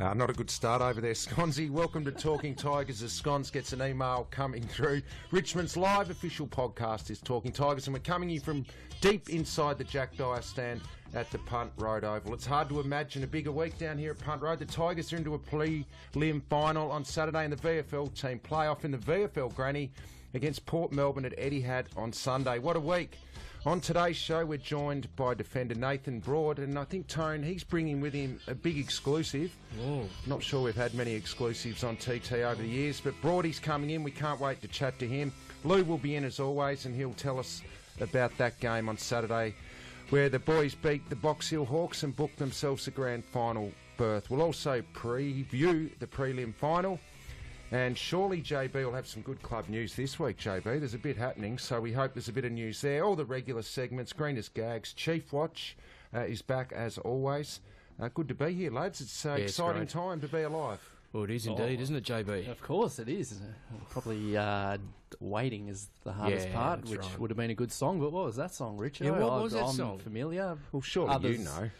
Not a good start over there, Sconzy. Welcome to Talking Tigers as Sconz gets an email coming through. Richmond's live official podcast is Talking Tigers, and we're coming in from deep inside the Jack Dyer stand at the Punt Road Oval. It's hard to imagine a bigger week down here at Punt Road. The Tigers are into a prelim final on Saturday, and the VFL team play off in the VFL Granny against Port Melbourne at Etihad on Sunday. What a week. On today's show, we're joined by defender Nathan Broad, and I think, Tone, he's bringing with him a big exclusive. Not sure we've had many exclusives on TT over the years, but Broady's coming in. We can't wait to chat to him. Lou will be in as always, and he'll tell us about that game on Saturday, where the boys beat the Box Hill Hawks and booked themselves a grand final berth. We'll also preview the prelim final. And surely JB will have some good club news this week, JB. There's a bit happening, so we hope there's a bit of news there. All the regular segments, green as gags. Chief Watch is back as always. Good to be here, lads. It's an exciting time to be alive. Well, it is indeed, isn't it, JB? Of course it is. Probably waiting is the hardest part, which would have been a good song. But what was that song, Richard? Yeah, what was that song? Familiar. Well, surely you know.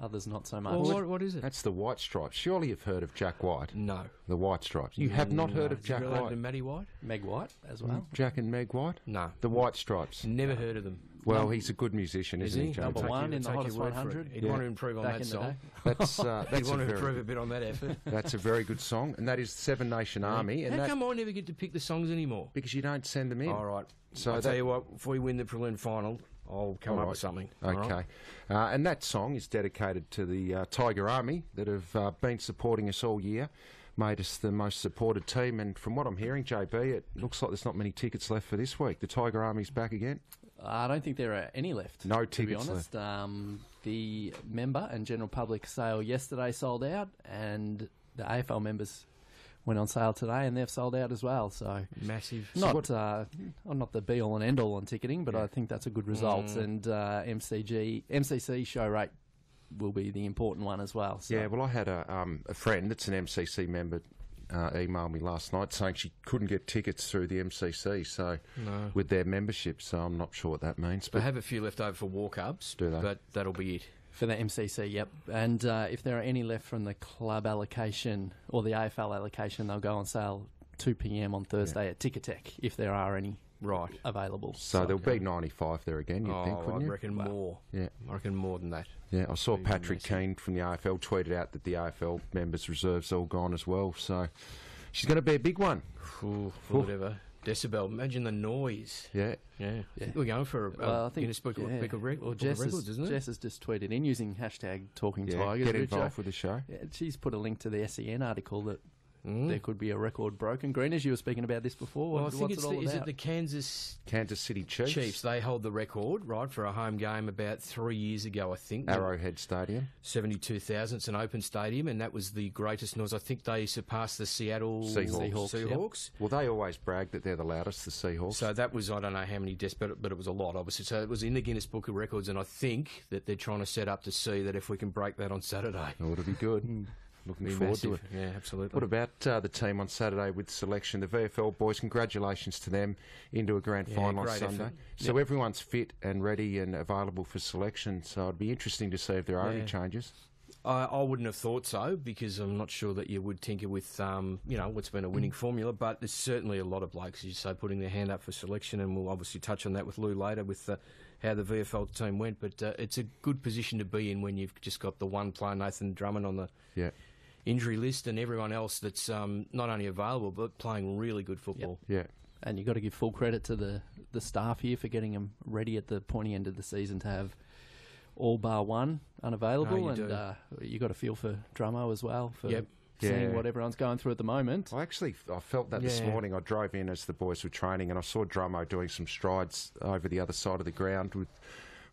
Others not so much. Well, what is it? That's the White Stripes. Surely you've heard of Jack White. No. The White Stripes. You have not heard of Jack White? To Matty White? Meg White as well. Jack and Meg White? No. The White Stripes. Never heard of them. Well, he's a good musician, isn't he, JB? Number one in the hottest 100. He'd want to improve on that song. That's He'd want to improve a bit on that effort. That's a very good song, and that is Seven Nation Army. And how come I never get to pick the songs anymore? Because you don't send them in. All right. So I'll tell you what, if we win the prelim final, I'll come up with something. Okay. And that song is dedicated to the Tiger Army that have been supporting us all year, made us the most supported team, and from what I'm hearing, JB, it looks like there's not many tickets left for this week. The Tiger Army's back again? I don't think there are any left. No tickets, to be honest. Left. The member and general public sale yesterday sold out, and the AFL members went on sale today, and they've sold out as well. So massive. Not the be all and end all on ticketing, but I think that's a good result. And MCC show rate will be the important one as well. So. Yeah, well, I had a friend that's an MCC member email me last night saying she couldn't get tickets through the MCC with their membership, so I'm not sure what that means. But I have a few left over for walk-ups, do they? But that'll be it. For the MCC, yep. And if there are any left from the club allocation or the AFL allocation, they'll go on sale 2 p.m. on Thursday at Ticketek, if there are any available. So there'll be 95 there again, you'd think, wouldn't you? I reckon more. Yeah. I reckon more than that. Yeah, I saw Patrick Keane from the AFL tweeted out that the AFL members' reserves are all gone as well, so she's going to be a big one. Whatever. Decibel, imagine the noise. Yeah. We're going for Guinness Book of Records, isn't it? Jess has just tweeted in using hashtag Talking Tigers. Get involved with the show. Yeah, she's put a link to the SEN article that there could be a record broken. Green, as you were speaking about this before, well, I think what's it all about? Is it the Kansas City Chiefs? They hold the record, right, for a home game about 3 years ago, I think. Arrowhead Stadium. 72,000. It's an open stadium, and that was the greatest noise. I think they surpassed the Seattle Seahawks. Yep. Well, they always brag that they're the loudest, the Seahawks. So that was, I don't know how many decibels, but it was a lot, obviously. So it was in the Guinness Book of Records, and I think that they're trying to set up to see that if we can break that on Saturday. Oh, it'll be good. Looking forward to it. Yeah, absolutely. What about the team on Saturday with selection? The VFL boys, congratulations to them into a grand final on Sunday. Effort. So everyone's fit and ready and available for selection. So it'd be interesting to see if there are any changes. I wouldn't have thought so, because I'm not sure that you would tinker with what's been a winning formula, but there's certainly a lot of blokes, as you say, putting their hand up for selection, and we'll obviously touch on that with Lou later with how the VFL team went, but it's a good position to be in when you've just got the one player, Nathan Drummond, on the injury list, and everyone else that's not only available but playing really good football. Yeah. And you've got to give full credit to the staff here for getting them ready at the pointy end of the season to have all bar one unavailable, and you got a feel for Drummo as well for seeing what everyone's going through at the moment. I felt that this morning. I drove in as the boys were training, and I saw Drummo doing some strides over the other side of the ground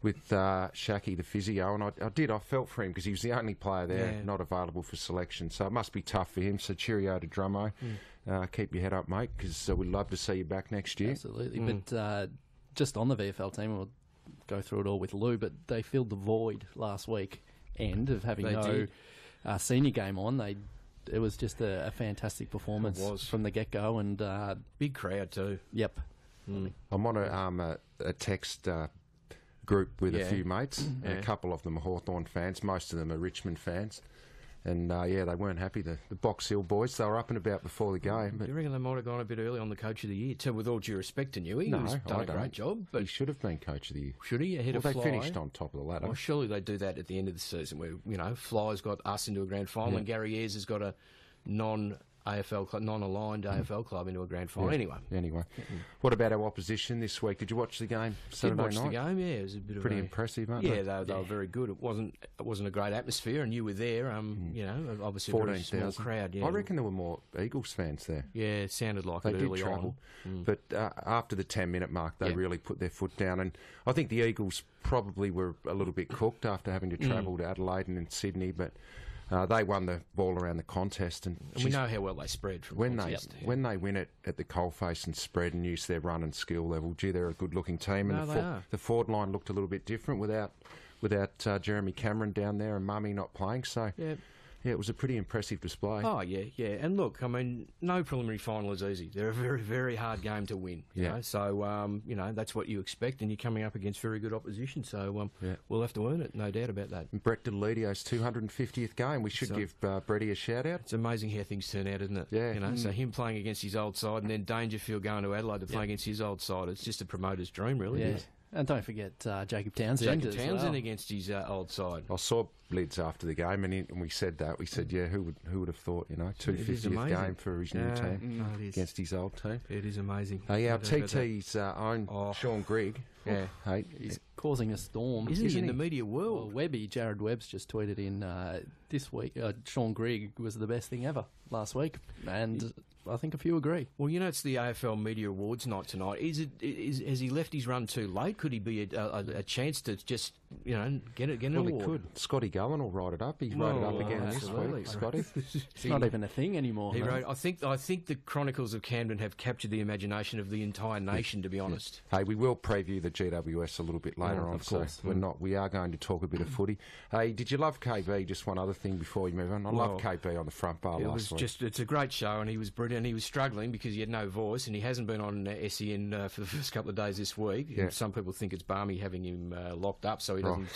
with Shaki, the physio, and I felt for him because he was the only player there not available for selection, so it must be tough for him. So cheerio to Drummo. Keep your head up, mate, because we'd love to see you back next year. Absolutely. But just on the VFL team, we'll go through it all with Lou, but they filled the void last week end of having senior game on. It was just a fantastic performance from the get-go, and big crowd too. Yep. I'm on a text group with a few mates, and a couple of them are Hawthorn fans, most of them are Richmond fans, And, they weren't happy. The Box Hill boys, they were up and about before the game. Do you reckon they might have gone a bit early on the Coach of the Year? So with all due respect to Newey, No, who's done I a great don't. job. But He should have been Coach of the Year. should he? Ahead of They Fly? finished on top of the ladder. Well, surely they do that at the end of the season where, Fly's got us into a grand final and Gary Ayres has got a non-AFL club, non-aligned AFL club into a grand final. Anyway. What about our opposition this week? Did you watch the game Saturday Did watch night? the game, yeah. It was a bit Pretty of impressive, aren't they? they? Yeah, they were very good. It wasn't a great atmosphere, and you were there. Obviously a very small 14,000. crowd. Yeah. I reckon there were more Eagles fans there. Yeah, it sounded like They it did early travel. on. But after the 10-minute mark, they Yeah. really put their foot down. And I think the Eagles probably were a little bit cooked after having to travel to Adelaide and in Sydney. But they won the ball around the contest. And We know how well they spread from when contest. when they win it at the coalface and spread and use their run and skill level, gee, they're a good-looking team. No, And they are. the forward line looked a little bit different without Jeremy Cameron down there and Mummy not playing. So, yeah, it was a pretty impressive display. Oh, yeah. And look, I mean, no preliminary final is easy. They're a very, very hard game to win. You Yeah. know? So, that's what you expect, and you're coming up against very good opposition. So, we'll have to earn it, no doubt about that. And Brett Delidio's 250th game. We should give Bretty a shout-out. It's amazing how things turn out, isn't it? Yeah. So him playing against his old side, and then Dangerfield going to Adelaide to play against his old side. It's just a promoter's dream, really. Yeah. And don't forget Jacob Townsend. Jacob as Townsend well. against his old side. I saw Lids after the game, and we said that. We said, who would have thought, 250th amazing. game for his new team it is. against his old team. It is amazing. Hey, our No doubt about that. TT's own Sean Grigg. Yeah. Hey, He's causing a storm. Isn't he in he? the media Well, world? Jared Webb's just tweeted in this week, Sean Grigg was the best thing ever last week. And I think a few agree. Well, it's the AFL Media Awards night tonight. Has he left his run too late? Could he be a chance to just, get an well, he award? could. Scotty Gullen will write it up. He wrote it up again absolutely. this week, Scotty. It's not even a thing anymore. He no? wrote, I think the Chronicles of Camden have captured the imagination of the entire nation, to be honest. Hey, we will preview the GWS a little bit later on, of course. so we are going to talk a bit of footy. Hey, did you love KB? Just one other thing before we move on. I love KB on the front bar last week. It's a great show, and he was brilliant. He was struggling because he had no voice, and he hasn't been on SEN for the first couple of days this week. Yeah. Some people think it's balmy having him locked up so he doesn't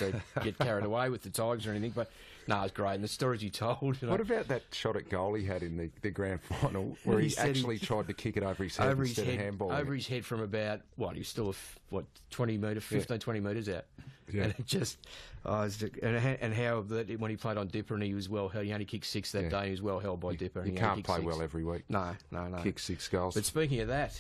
get carried away with the Tigers or anything, but no, it's great. And the stories he told. What about that shot at goal he had in the grand final where he said actually tried to kick it over his head instead of handball? Over his head from about, he was still 20 metres out. Yeah. And it just, and how that when he played on Dipper and he was well held, he only kicked 6 that day and he was well held by Dipper. You and can't he play kicked 6. well every week. No. Kick 6 goals. But speaking of that,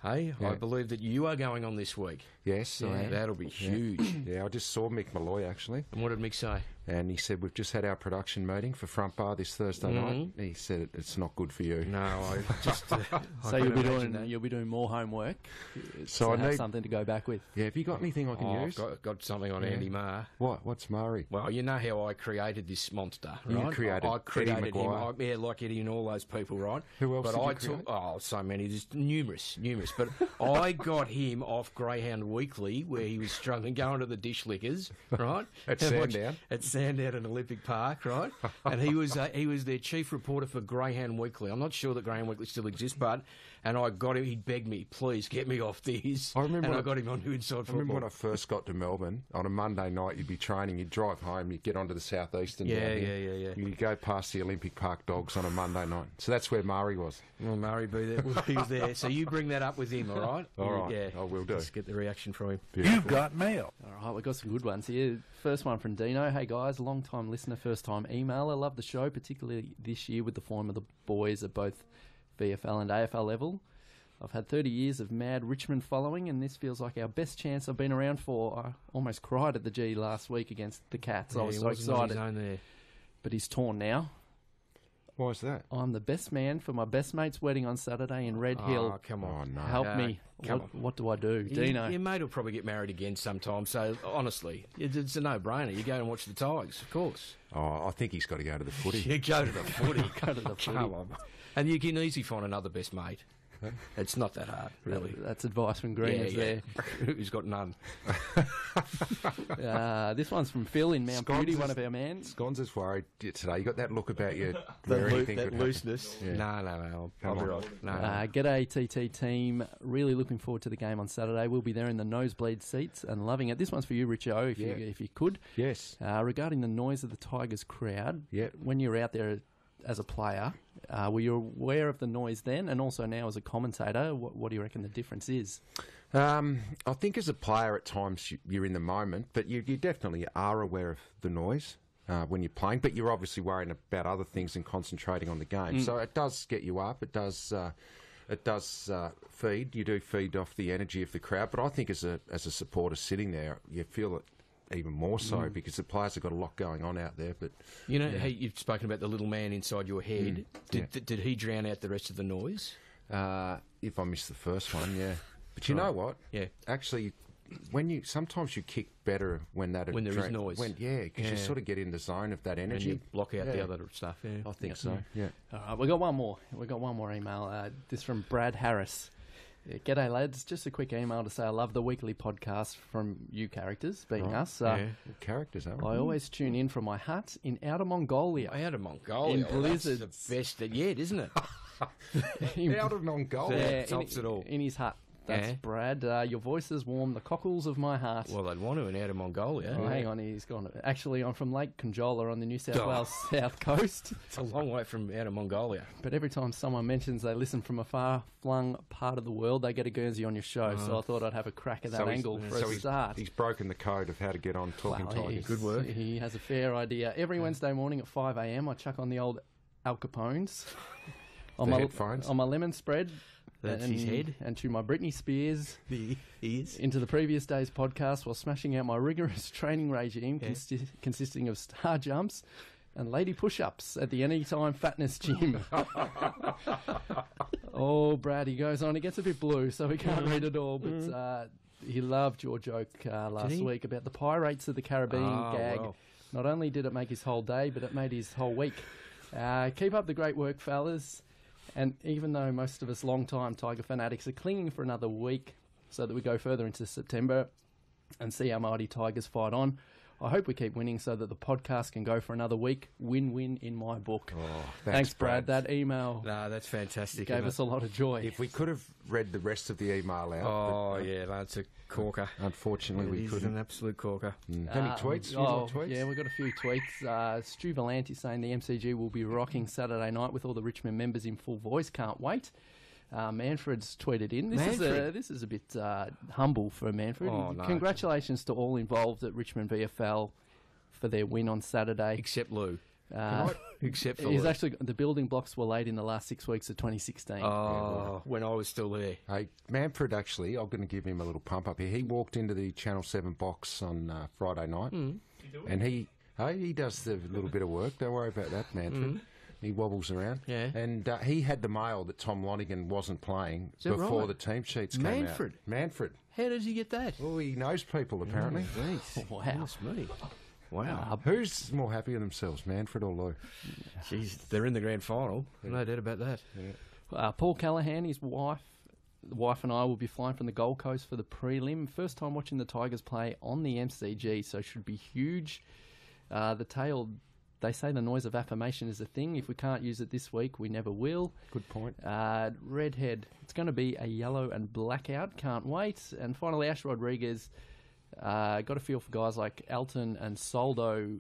hey, Yeah. I believe that you are going on this week. Yes, I am. That'll be huge. Yeah, I just saw Mick Malloy actually, And what did Mick say? and he said we've just had our production meeting for Front Bar this Thursday night. He said it's not good for you. No, I just. So you'll be doing more homework. So I have need something to go back with. Yeah, have you got anything I can I've use? got something on Andy Marr. What's Murray? Well, you know how I created this monster, You right? created I created Eddie him. Maguire. Like Eddie and all those people, right? Who else But did you I create? took so many, there's numerous. But I got him off Greyhound Weekly, where he was struggling, going to the dish lickers, right? At And Sandown? At Sandown at Olympic Park, right? And he was their chief reporter for Greyhound Weekly. I'm not sure that Greyhound Weekly still exists, but I got him. He begged me, please get me off this. I remember and when I got him onto Inside I Football. remember when I first got to Melbourne, on a Monday night you'd be training, you'd drive home, you'd get onto the southeastern Yeah, down here. yeah. You'd go past the Olympic Park Dogs on a Monday night. So that's where Murray was. Well, Murray be there. He was there. So you bring that up with him, all right? All right, Yeah, I will do. Just get the reaction from him. You've got mail. All right, we've got some good ones here. First one from Dino. Hey guys, long time listener, first time emailer. Love the show, particularly this year with the form of the boys at both VFL and AFL level. I've had 30 years of mad Richmond following, and this feels like our best chance I've been around for. I almost cried at the G last week against the Cats. I was he so wasn't on his excited. own there. But he's torn now. Why is that? I'm the best man for my best mate's wedding on Saturday in Red Hill. Oh, come Oh, on. no. Help No, me. come What do I do? Dino. Your mate will probably get married again sometime, so honestly, it's a no-brainer. You go and watch the Tigers, of course. Oh, I think he's got to go to the footy. You go to the footy. Go to the footy. Come on. And you can easily find another best mate. It's not that hard, really. That's advice from Greeners there. Who's got none? This one's from Phil in Mount Scones Beauty, is- one of our mans. Scones is worried today. You got that look about you. That, where anything that could happen. looseness. Yeah. No. I'll be on. right. No. G'day TT team, really looking forward to the game on Saturday. We'll be there in the nosebleed seats and loving it. This one's for you, Richo, if you could. Yes. Regarding the noise of the Tigers crowd, Yeah. when you're out there as a player, were you aware of the noise then, and also now as a commentator? What do you reckon the difference is? I think as a player at times you're in the moment, but you definitely are aware of the noise when you're playing, but you're obviously worrying about other things and concentrating on the game. So it does get you up. It does feed. You do feed off the energy of the crowd, but I think as a supporter sitting there, you feel it even more so because the players have got a lot going on out there. But You know, hey, you've spoken about the little man inside your head. Did he drown out the rest of the noise? if I missed the first one, yeah. But you know what? Yeah. Actually, sometimes you kick better when there is noise. Because you sort of get in the zone of that And energy. you block out the other stuff. Yeah. I think so. Yeah. All right, we got one more. We got one more email. This from Brad Harris. G'day lads, just a quick email to say I love the weekly podcast from you characters, being us. Good characters, aren't I always tune in from my hut in Outer Mongolia. Out of Mongolia. In That's blizzards. the best yet, isn't it? Out of Mongolia. Yeah. tops it all. In his hut. That's Yeah. Brad. Your voices warm the cockles of my heart. Well, they'd want to in out of Mongolia. Oh, hang on, he's gone. Actually, I'm from Lake Conjola on the New South Oh. Wales south coast. It's a long way from out of Mongolia. But every time someone mentions they listen from a far-flung part of the world, they get a Guernsey on your show. So I thought I'd have a crack at that angle for a start. He's broken the code of how to get on Talking Tigers. Good work. He has a fair idea. Every Wednesday morning at 5 a.m, I chuck on the old Al Capones on The headphones. on my lemon spread. That's his head. And to my Britney Spears He is. into the previous day's podcast while smashing out my rigorous training regime consisting of star jumps and lady push-ups at the Anytime Fatness Gym. Oh, Brad, he goes on. He gets a bit blue, so he can't read it all. But he loved your joke last week about the Pirates of the Caribbean gag. Wow. Not only did it make his whole day, but it made his whole week. Keep up the great work, fellas. And even though most of us long-time Tiger fanatics are clinging for another week so that we go further into September and see our mighty Tigers fight on, I hope we keep winning so that the podcast can go for another week. Win-win in my book. Oh, Thanks, Brad. That email No, that's fantastic. gave us a lot of joy. If we could have read the rest of the email out. Oh, yeah, that's a corker. but unfortunately, we He's couldn't. an absolute corker. Any tweets? Few more tweets? Yeah, we've got a few tweets. Stu Valenti saying the MCG will be rocking Saturday night with all the Richmond members in full voice. Can't wait. Manfred's tweeted in. This is a bit humble for Manfred. Oh, no. Congratulations to all involved at Richmond VFL for their win on Saturday. Except Lou. Except for He's Lou. actually the building blocks were laid in the last 6 weeks of 2016. Oh, when I was still there. Hey, Manfred, actually, I'm going to give him a little pump up here. He walked into the Channel 7 box on Friday night. And he does the little bit of work. Don't worry about that, Manfred. He wobbles around. Yeah. And he had the mail that Tom Lonigan wasn't playing that before right? the team sheets came Manfred? out. Manfred. How does he get that? Oh, he knows people, apparently. Wow. Goodness me. Wow. Who's more happy with themselves, Manfred or Lou? Jeez, they're in the grand final. No doubt about that. Paul Callahan, his wife and I will be flying from the Gold Coast for the prelim. First time watching the Tigers play on the MCG, so should be huge. They say the noise of affirmation is a thing. If we can't use it this week, we never will. Good point. Redhead, it's going to be a yellow and blackout. Can't wait. And finally, Ash Rodriguez, got a feel for guys like Elton and Soldo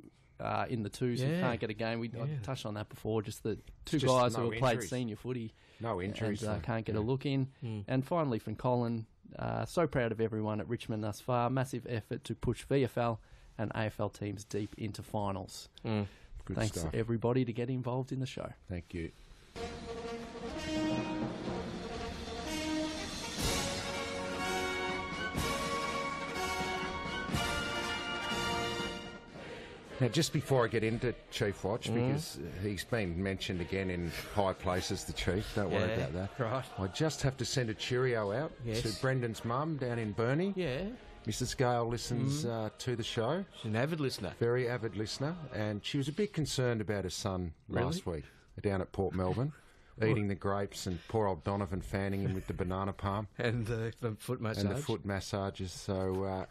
in the twos who can't get a game. I touched on that before. Just the two just guys no who have played injuries. senior footy. No injuries. And can't get a look in. And finally, from Colin, so proud of everyone at Richmond thus far. Massive effort to push VFL and AFL teams deep into finals. Good Thanks stuff. everybody to get involved in the show. Thank you. Now, just before I get into Chief Watch, because he's been mentioned again in high places, the Chief, don't worry about that. Right. I just have to send a cheerio out to Brendan's mum down in Burnie. Yeah. Mrs. Gale listens to the show, She's an avid listener. very avid listener, and she was a bit concerned about her son last week down at Port Melbourne. eating the grapes, and poor old Donovan fanning him with the banana palm. And the foot massage. And the foot massages. So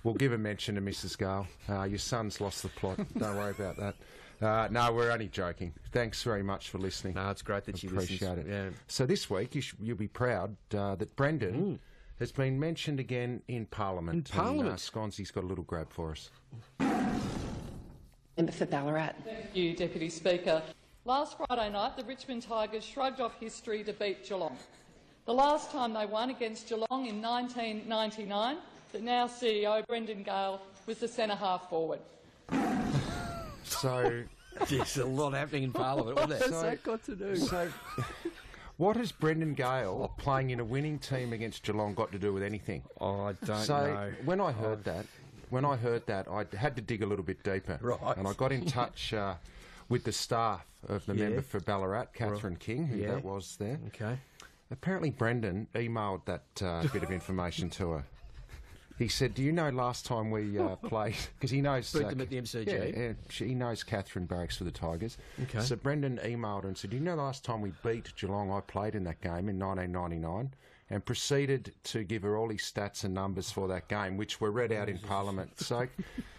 we'll give a mention to Mrs. Gale. Your son's lost the plot. Don't worry about that. No, we're only joking. Thanks very much for listening. No, it's great that you appreciate it. Yeah. So this week you'll be proud that Brendan has been mentioned again in Parliament. In Parliament? And, Sconsy's got a little grab for us. Member for Ballarat. Thank you, Deputy Speaker. Last Friday night, the Richmond Tigers shrugged off history to beat Geelong. The last time they won against Geelong in 1999, the now CEO Brendan Gale was the centre-half forward. So there's a lot happening in Parliament, wasn't there? What's that got to do? So, what has Brendan Gale playing in a winning team against Geelong got to do with anything? Oh, I don't So know. when I heard that, I had to dig a little bit deeper. Right. And I got in touch with the staff of the member for Ballarat, Catherine King, who that was there. Okay. Apparently Brendan emailed that bit of information to her. He said, do you know last time we played... Because he knows... Beat them at the MCG? Yeah, he knows Catherine barracks for the Tigers. Okay. So Brendan emailed her and said, do you know last time we beat Geelong, I played in that game in 1999, and proceeded to give her all his stats and numbers for that game, which were read out in Parliament. So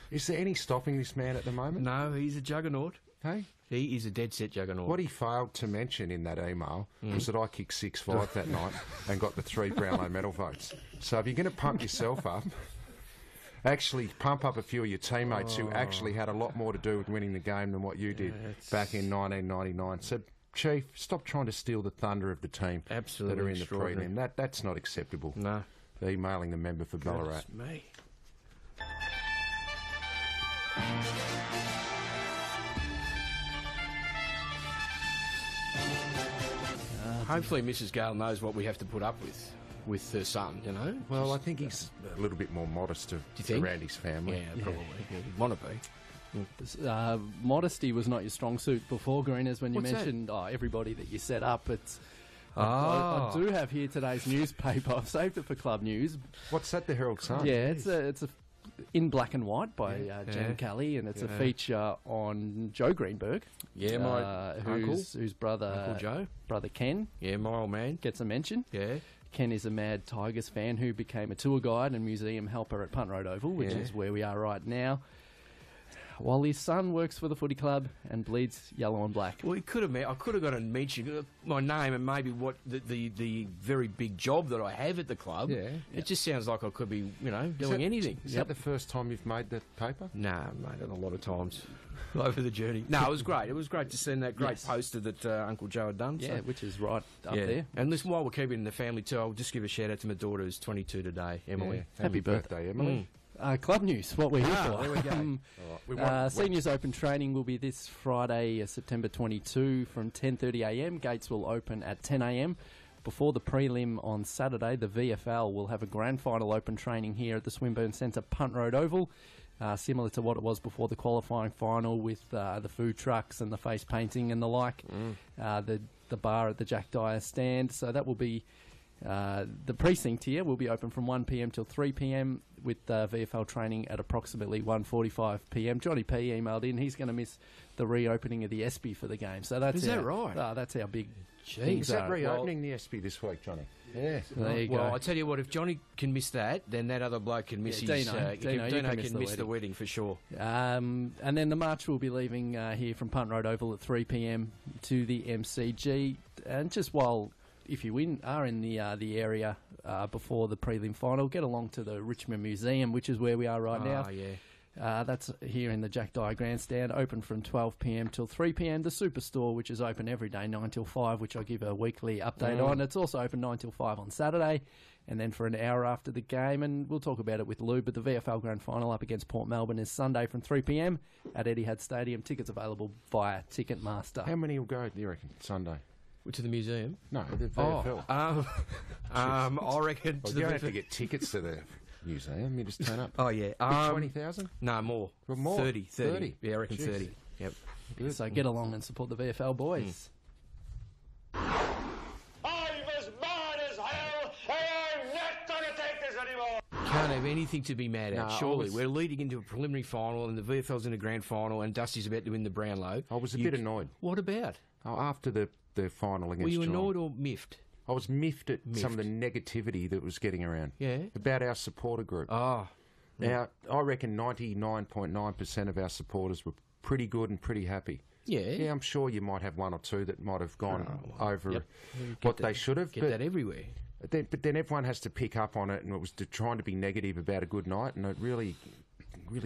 is there any stopping this man at the moment? No, he's a juggernaut. Hey? He is a dead set juggernaut. What he failed to mention in that email was that I kicked 6-5 that night and got the 3 Brownlow medal votes. So if you're going to pump yourself up, actually pump up a few of your teammates who actually had a lot more to do with winning the game than what you did back in 1999. So, Chief, stop trying to steal the thunder of the team Absolutely that are in the extraordinary. prelim. That's not acceptable. No. Emailing the member for Ballarat. Goodness me. Hopefully Mrs. Gale knows what we have to put up with her son, you know? Well, I think he's a little bit more modest around his family. Yeah, probably. Yeah, he'd want to be. Modesty was not your strong suit before, Greeners, when you What's that? mentioned everybody that you set up. It's Oh. I do have here today's newspaper. I've saved it for Club News. What's that, the Herald Sun? Yeah, it's a in black and white by Jan Yeah. Kelly, and it's a feature on Joe Greenberg. Yeah, my uncle. whose brother Uncle Joe. brother Ken Yeah, my old man. gets a mention. Yeah. Ken is a mad Tigers fan who became a tour guide and museum helper at Punt Road Oval, which Yeah. is where we are right now. While his son works for the footy club and bleeds yellow and black. Well, I could have got to mention my name and maybe what the very big job that I have at the club. Yeah. It just sounds like I could be, doing anything. Is that the first time you've made the paper? No, mate, a lot of times over the journey. No, it was great. It was great to send that great poster that Uncle Joe had done. Yeah, so. which is right up there. And listen, while we're keeping in the family too, I'll just give a shout out to my daughter who's 22 today, Emily. Yeah. Happy birthday, Emily. Club news, what we're here for. There we go. All right, we want- Seniors Open training will be this Friday, September 22 from 10:30am. Gates will open at 10am. Before the prelim on Saturday, the VFL will have a grand final open training here at the Swinburne Centre Punt Road Oval, similar to what it was before the qualifying final with the food trucks and the face painting and the like, the bar at the Jack Dyer stand. So that will be... the precinct here will be open from 1pm till 3pm with VFL training at approximately 1:45pm. Johnny P emailed in. He's going to miss the reopening of the ESPY for the game. So that's Is that right? That's how big Is things that are. reopening the ESPY this week, Johnny? Yeah. There you Well, go. I tell you what, if Johnny can miss that, then that other bloke can miss Yeah, his... Dino. Dino, you Dino can can miss miss the the wedding for sure. And then the march will be leaving here from Punt Road Oval at 3pm to the MCG. And just while, if you are in the area before the prelim final, get along to the Richmond Museum, which is where we are right now. Oh, yeah. That's here in the Jack Dyer Grandstand, open from 12pm till 3pm. The Superstore, which is open every day, 9 till 5, which I give a weekly update on. It's also open 9 till 5 on Saturday, and then for an hour after the game, and we'll talk about it with Lou, but the VFL Grand Final up against Port Melbourne is Sunday from 3pm at Etihad Stadium. Tickets available via Ticketmaster. How many will go, do you reckon, Sunday? To the museum? No, the VFL. I reckon... Well, you don't have to get tickets to the museum. You just turn up. Oh, yeah. 20,000? No, more. Well, more. 30. Yeah, I reckon Jeez. 30. Yep. Good. So get along and support the VFL boys. I'm as mad as hell, and I'm not going to take this anymore. Can't have anything to be mad at, No, surely. We're leading into a preliminary final, and the VFL's in a grand final, and Dusty's about to win the Brownlow. I was a bit annoyed. What about? After the the final against Were you Geelong. annoyed or miffed? I was miffed at some of the negativity that was getting around. Yeah. About our supporter group. Oh, Now, I reckon 99.9% of our supporters were pretty good and pretty happy. yeah. Yeah, I'm sure you might have one or two that might have gone over Yep. what they should have. Get that everywhere. But then everyone has to pick up on it, and it was trying to be negative about a good night, and it really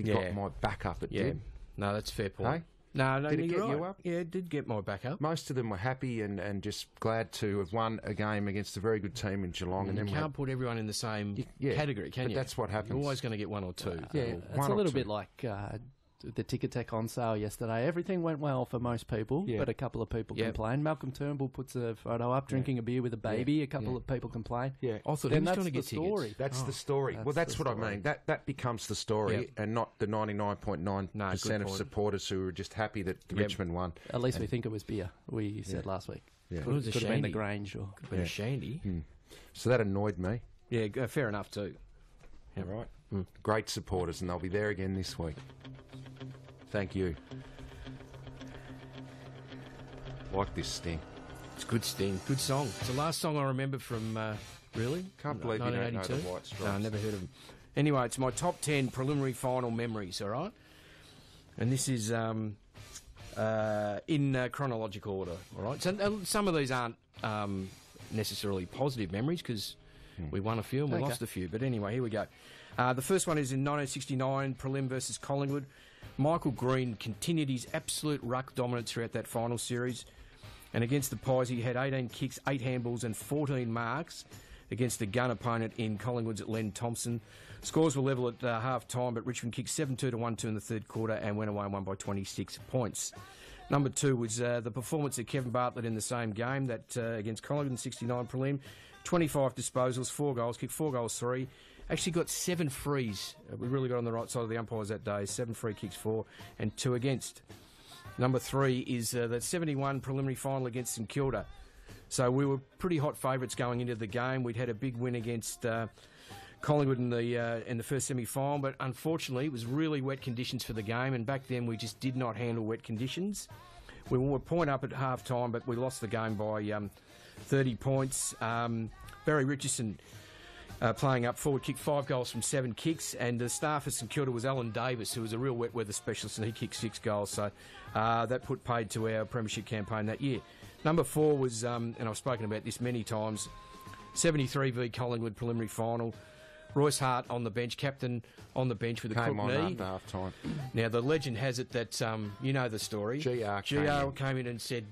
got my back up. It Yeah. did. No, that's a fair point. Hey? No, Did it you're get you right. up? Yeah, it did get my back up. Most of them were happy and just glad to have won a game against a very good team in Geelong. And You then can't put everyone in the same Yeah, category, can but you? that's what happens. You're always going to get one or two. Yeah, It's one a or little two. bit like the Ticketek on sale yesterday. Everything went well for most people, Yeah. but a couple of people Yep. complained. Malcolm Turnbull puts a photo up drinking a beer with a baby. A couple of people complain. Yeah. I thought he Then was that's trying to the get story. tickets. That's the story. Well, that's the what I story. mean. That becomes the story, Yep. and not the 99.9% of point. supporters who were just happy that Yep. Richmond won. At least we think it was beer. We said last week. Yeah. It was a Could have been the shandy. Grange or Could have been a shandy. So that annoyed me. Yeah, fair enough too. All right. Great supporters, and they'll be there again this week. Thank you. Like this sting. It's good sting. Good song. It's the last song I remember from, really? Can't believe you don't know the 1982? White Stripes. No, I never heard of them. Anyway, it's my top 10 preliminary final memories, all right? And this is in chronological order, all right? So some of these aren't necessarily positive memories because we won a few and we Okay. lost a few. But anyway, here we go. The first one is in 1969, prelim versus Collingwood. Michael Green continued his absolute ruck dominance throughout that final series. And against the Pies, he had 18 kicks, 8 handballs and 14 marks against the gun opponent in Collingwood's Len Thompson. Scores were level at half-time, but Richmond kicked 7-2 to 1-2 in the third quarter and went away and won by 26 points. Number 2 was the performance of Kevin Bartlett in the same game, that against Collingwood in 69 prelim. 25 disposals, 4 goals, kicked 4 goals, 3. Actually got 7 frees. We really got on the right side of the umpires that day. 7 free kicks, 4 and 2 against. Number 3 is that 71 preliminary final against St Kilda. So we were pretty hot favourites going into the game. We'd had a big win against Collingwood in the first semi-final, but unfortunately it was really wet conditions for the game, and back then we just did not handle wet conditions. We were a point up at half-time, but we lost the game by 30 points. Barry Richardson playing up forward, kicked 5 goals from 7 kicks, and the star for St Kilda was Alan Davis, who was a real wet weather specialist, and he kicked 6 goals. So that put paid to our premiership campaign that year. Number 4 was, and I've spoken about this many times, 73 v Collingwood preliminary final. Royce Hart on the bench, captain on the bench with a Came crook on knee. after half-time. Now, the legend has it that, you know the story. GR came in and said,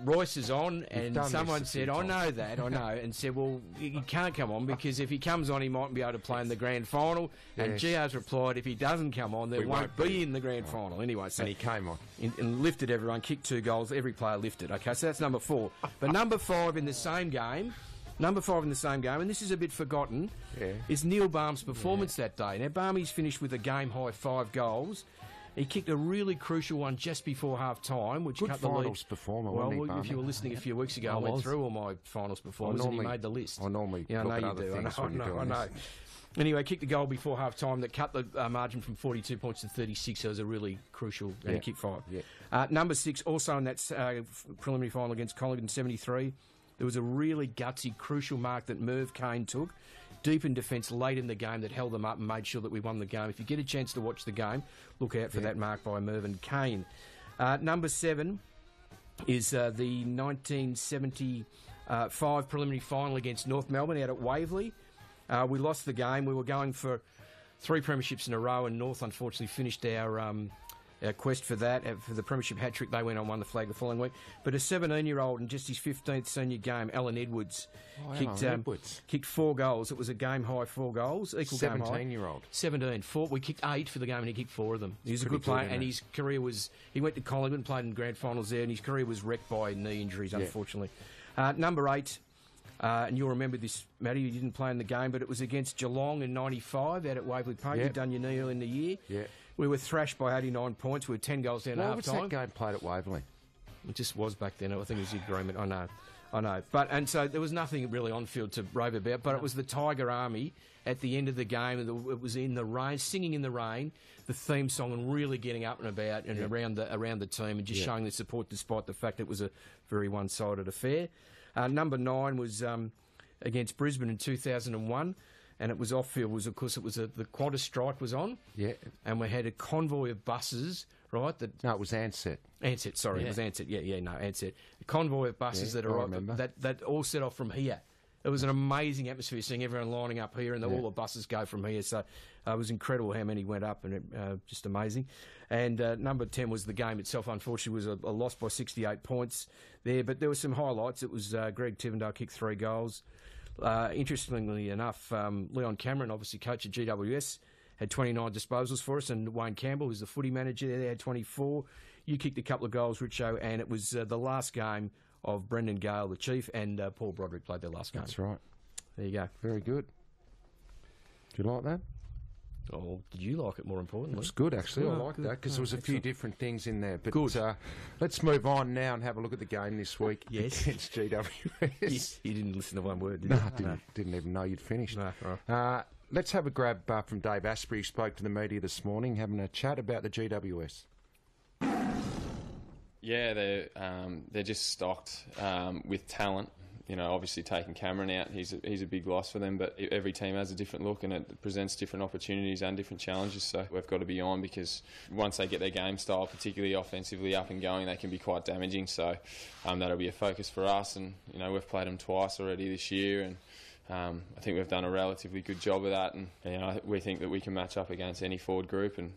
Royce is on, and done someone this a few said, I times." know that, I know, and said, well, he can't come on because if he comes on, he mightn't be able to play in the grand final. Yes. And GR's replied, if he doesn't come on, there We won't won't be in the grand final. Anyway, so And he came on. and lifted everyone, kicked 2 goals, every player lifted. Okay, so that's number 4. But number 5 in the same game, and this is a bit forgotten, is Neil Barham's performance that day. Now, Barham's finished with a game-high 5 goals. He kicked a really crucial one just before half-time, which Good cut the lead. finals performer, Well, wasn't he, if Barham? you were listening a few weeks ago, I went was. through all my finals performers and he made the list. I normally Yeah, I look know at you other do. things when you're doing I know. this. Anyway, kicked the goal before half-time that cut the margin from 42 points to 36, so it was a really crucial, and he kicked 5. Yeah. Number 6, also in that preliminary final against Collingwood in 73, there was a really gutsy, crucial mark that Merv Kane took, deep in defence late in the game, that held them up and made sure that we won the game. If you get a chance to watch the game, look out for that mark by Mervyn Kane. Number 7 is the 1975 preliminary final against North Melbourne out at Waverley. We lost the game. We were going for 3 premierships in a row, and North unfortunately finished our quest for that. For the premiership hat-trick, they went on, won the flag the following week. But a 17-year-old in just his 15th senior game, Alan Edwards, kicked 4 goals. It was a game-high 4 goals, equal game high. 17-year-old. 17. 4, we kicked 8 for the game and he kicked 4 of them. He was a pretty good player, good, and isn't his career was... He went to Collingwood and played in grand finals there, and his career was wrecked by knee injuries, unfortunately. Number 8... and you'll remember this, Matty, you didn't play in the game, but it was against Geelong in 95 out at Waverley Park. You'd done your knee early in the year. Yeah. We were thrashed by 89 points. We were 10 goals down at Why was half-time. that game played at Waverley? It just was back then. I think it was the agreement. I know. I know. And so there was nothing really on field to rave about, but it was the Tiger Army at the end of the game. It was in the rain, singing in the rain, the theme song, and really getting up and about and around the team and just showing their support despite the fact it was a very one-sided affair. Number 9 was against Brisbane in 2001. And it was off-field, of course, it was the Qantas strike was on. Yeah. And we had a convoy of buses, right? No, it was Ansett. Ansett, sorry, it was Ansett. Ansett. A convoy of buses that arrived, that all set off from here. It was an amazing atmosphere, seeing everyone lining up here, and all the buses go from here. So it was incredible how many went up, and just amazing. And number 10 was the game itself. Unfortunately, was a loss by 68 points there, but there were some highlights. It was Greg Tivendale kicked 3 goals. Interestingly enough, Leon Cameron, obviously coach at GWS, had 29 disposals for us, and Wayne Campbell, who's the footy manager there, had 24. You kicked a couple of goals, Richo, and it was the last game of Brendan Gale, the chief, and Paul Broderick played their last game. That's right. There you go. Very good. Do you like that? Oh, did you like it, more importantly? It was good, actually. I liked that because there was a few different things in there. But good. Let's move on now and have a look at the game this week against GWS. You didn't listen to one word, did you? No, didn't even know you'd finished. No, right. Let's have a grab from Dave Asprey, who spoke to the media this morning, having a chat about the GWS. Yeah, they're just stocked with talent. You know, obviously taking Cameron out, he's a big loss for them, but every team has a different look and it presents different opportunities and different challenges, so we've got to be on, because once they get their game style, particularly offensively, up and going, they can be quite damaging, so that'll be a focus for us. And, you know, we've played them twice already this year, and I think we've done a relatively good job of that, and you know, we think that we can match up against any forward group, and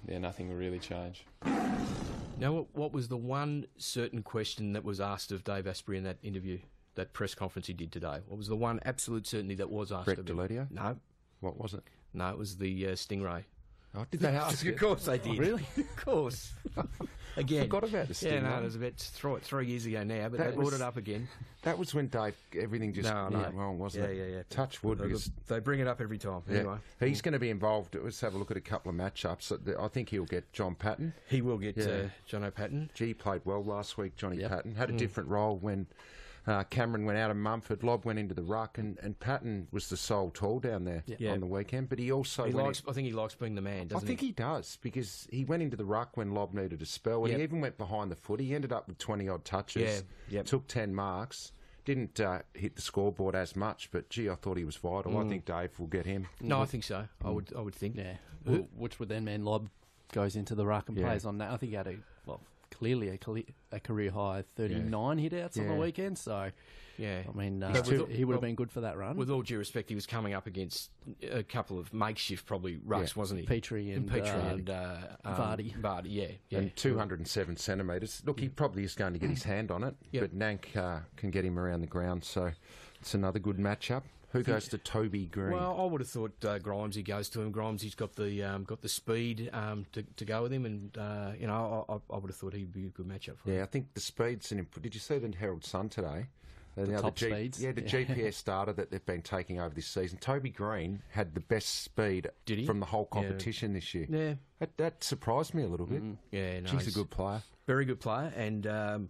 nothing will really change. Now, what was the one certain question that was asked of Dave Asprey in that interview, that press conference he did today? What was the one absolute certainty that was asked Brett of him? Deledio? No. What was it? No, it was the Stingray. Oh, did they ask it? Of course they did. Oh, really? Of course. Again. I forgot about the Stingray. Yeah, no, it was about 3 years ago now, but they brought it up again. That was when Dave, everything just went wrong, wasn't it? Yeah. Touch wood. Because they bring it up every time. Yeah. Anyway. He's going to be involved. Let's have a look at a couple of matchups. I think he'll get John Patton. He will get John O'Patton. G played well last week, Johnny Patton. Had a different role when Cameron went out of Mumford, Lobb went into the ruck, and Patton was the sole tall down there on the weekend. But he also I think he likes being the man, doesn't he? I think he does, because he went into the ruck when Lobb needed a spell, and he even went behind the foot. He ended up with 20-odd touches, took 10 marks, didn't hit the scoreboard as much, but, gee, I thought he was vital. I think Dave will get him. No, I think so. I would think. Yeah. Which would then mean Lobb goes into the ruck and plays on that. I think he had clearly a career high 39 hit-outs on the weekend, so I mean he would have been good for that run. With all due respect, he was coming up against a couple of makeshift probably rucks, wasn't he? Petrie and Vardy. Vardy, and 207 centimetres. Look, he probably is going to get his hand on it, but Nank can get him around the ground, so it's another good matchup. Who goes to Toby Green? Well, I would have thought Grimesy goes to him. Grimesy got the speed to go with him, and I would have thought he'd be a good matchup for him. Yeah, I think the speed's an input. Did you see the Herald Sun today? The top speeds? Yeah, the GPS data that they've been taking over this season. Toby Green had the best speed from the whole competition this year. Yeah. That surprised me a little bit. Yeah, no, he's a good player. Very good player, and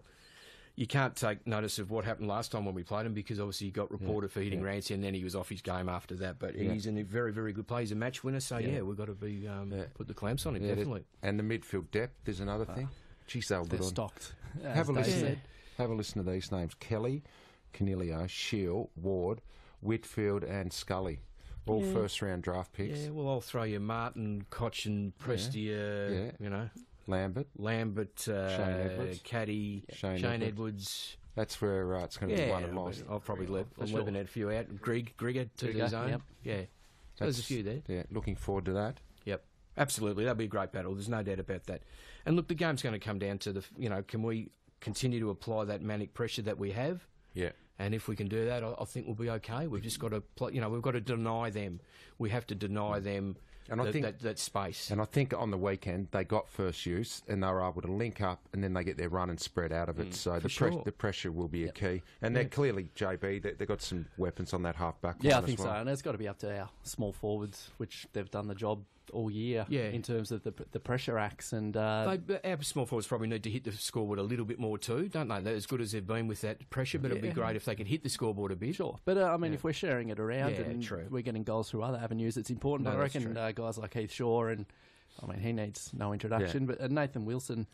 you can't take notice of what happened last time when we played him, because obviously he got reported for hitting Rancy, and then he was off his game after that. But he's a very, very good player. He's a match winner, so we've got to be put the clamps on him, definitely. And the midfield depth is another thing. Geez, they're good on. Stocked. Have a listen to these names: Kelly, Canilio, Shield, Ward, Whitfield, and Scully. All first-round draft picks. Yeah, well, I'll throw you Martin, Cochin, Prestia, you know. Lambert, Shane Edwards, Caddy, Shane Edwards. That's where it's going to be won and lost. I'll probably let a few out. Grigger to his own. Yeah, so there's a few there. Yeah, looking forward to that. Yep, absolutely. That'll be a great battle. There's no doubt about that. And look, the game's going to come down to can we continue to apply that manic pressure that we have? Yeah. And if we can do that, I think we'll be okay. We've just got to, we've got to deny them. We have to deny them. And I think that space. And I think on the weekend they got first use and they were able to link up, and then they get their run and spread out of it. So the pressure will be a key. And they're clearly, JB, they've got some weapons on that half-back line. Yeah, I think so. And it's got to be up to our small forwards, which they've done the job all year in terms of the pressure acts. And our small forwards probably need to hit the scoreboard a little bit more too, don't they? They're as good as they've been with that pressure, but it'd be great if they could hit the scoreboard a bit. Sure. But, I mean, if we're sharing it around and true. we're getting goals through other avenues, it's important. No, I reckon guys like Heath Shaw, and, I mean, he needs no introduction, but Nathan Wilson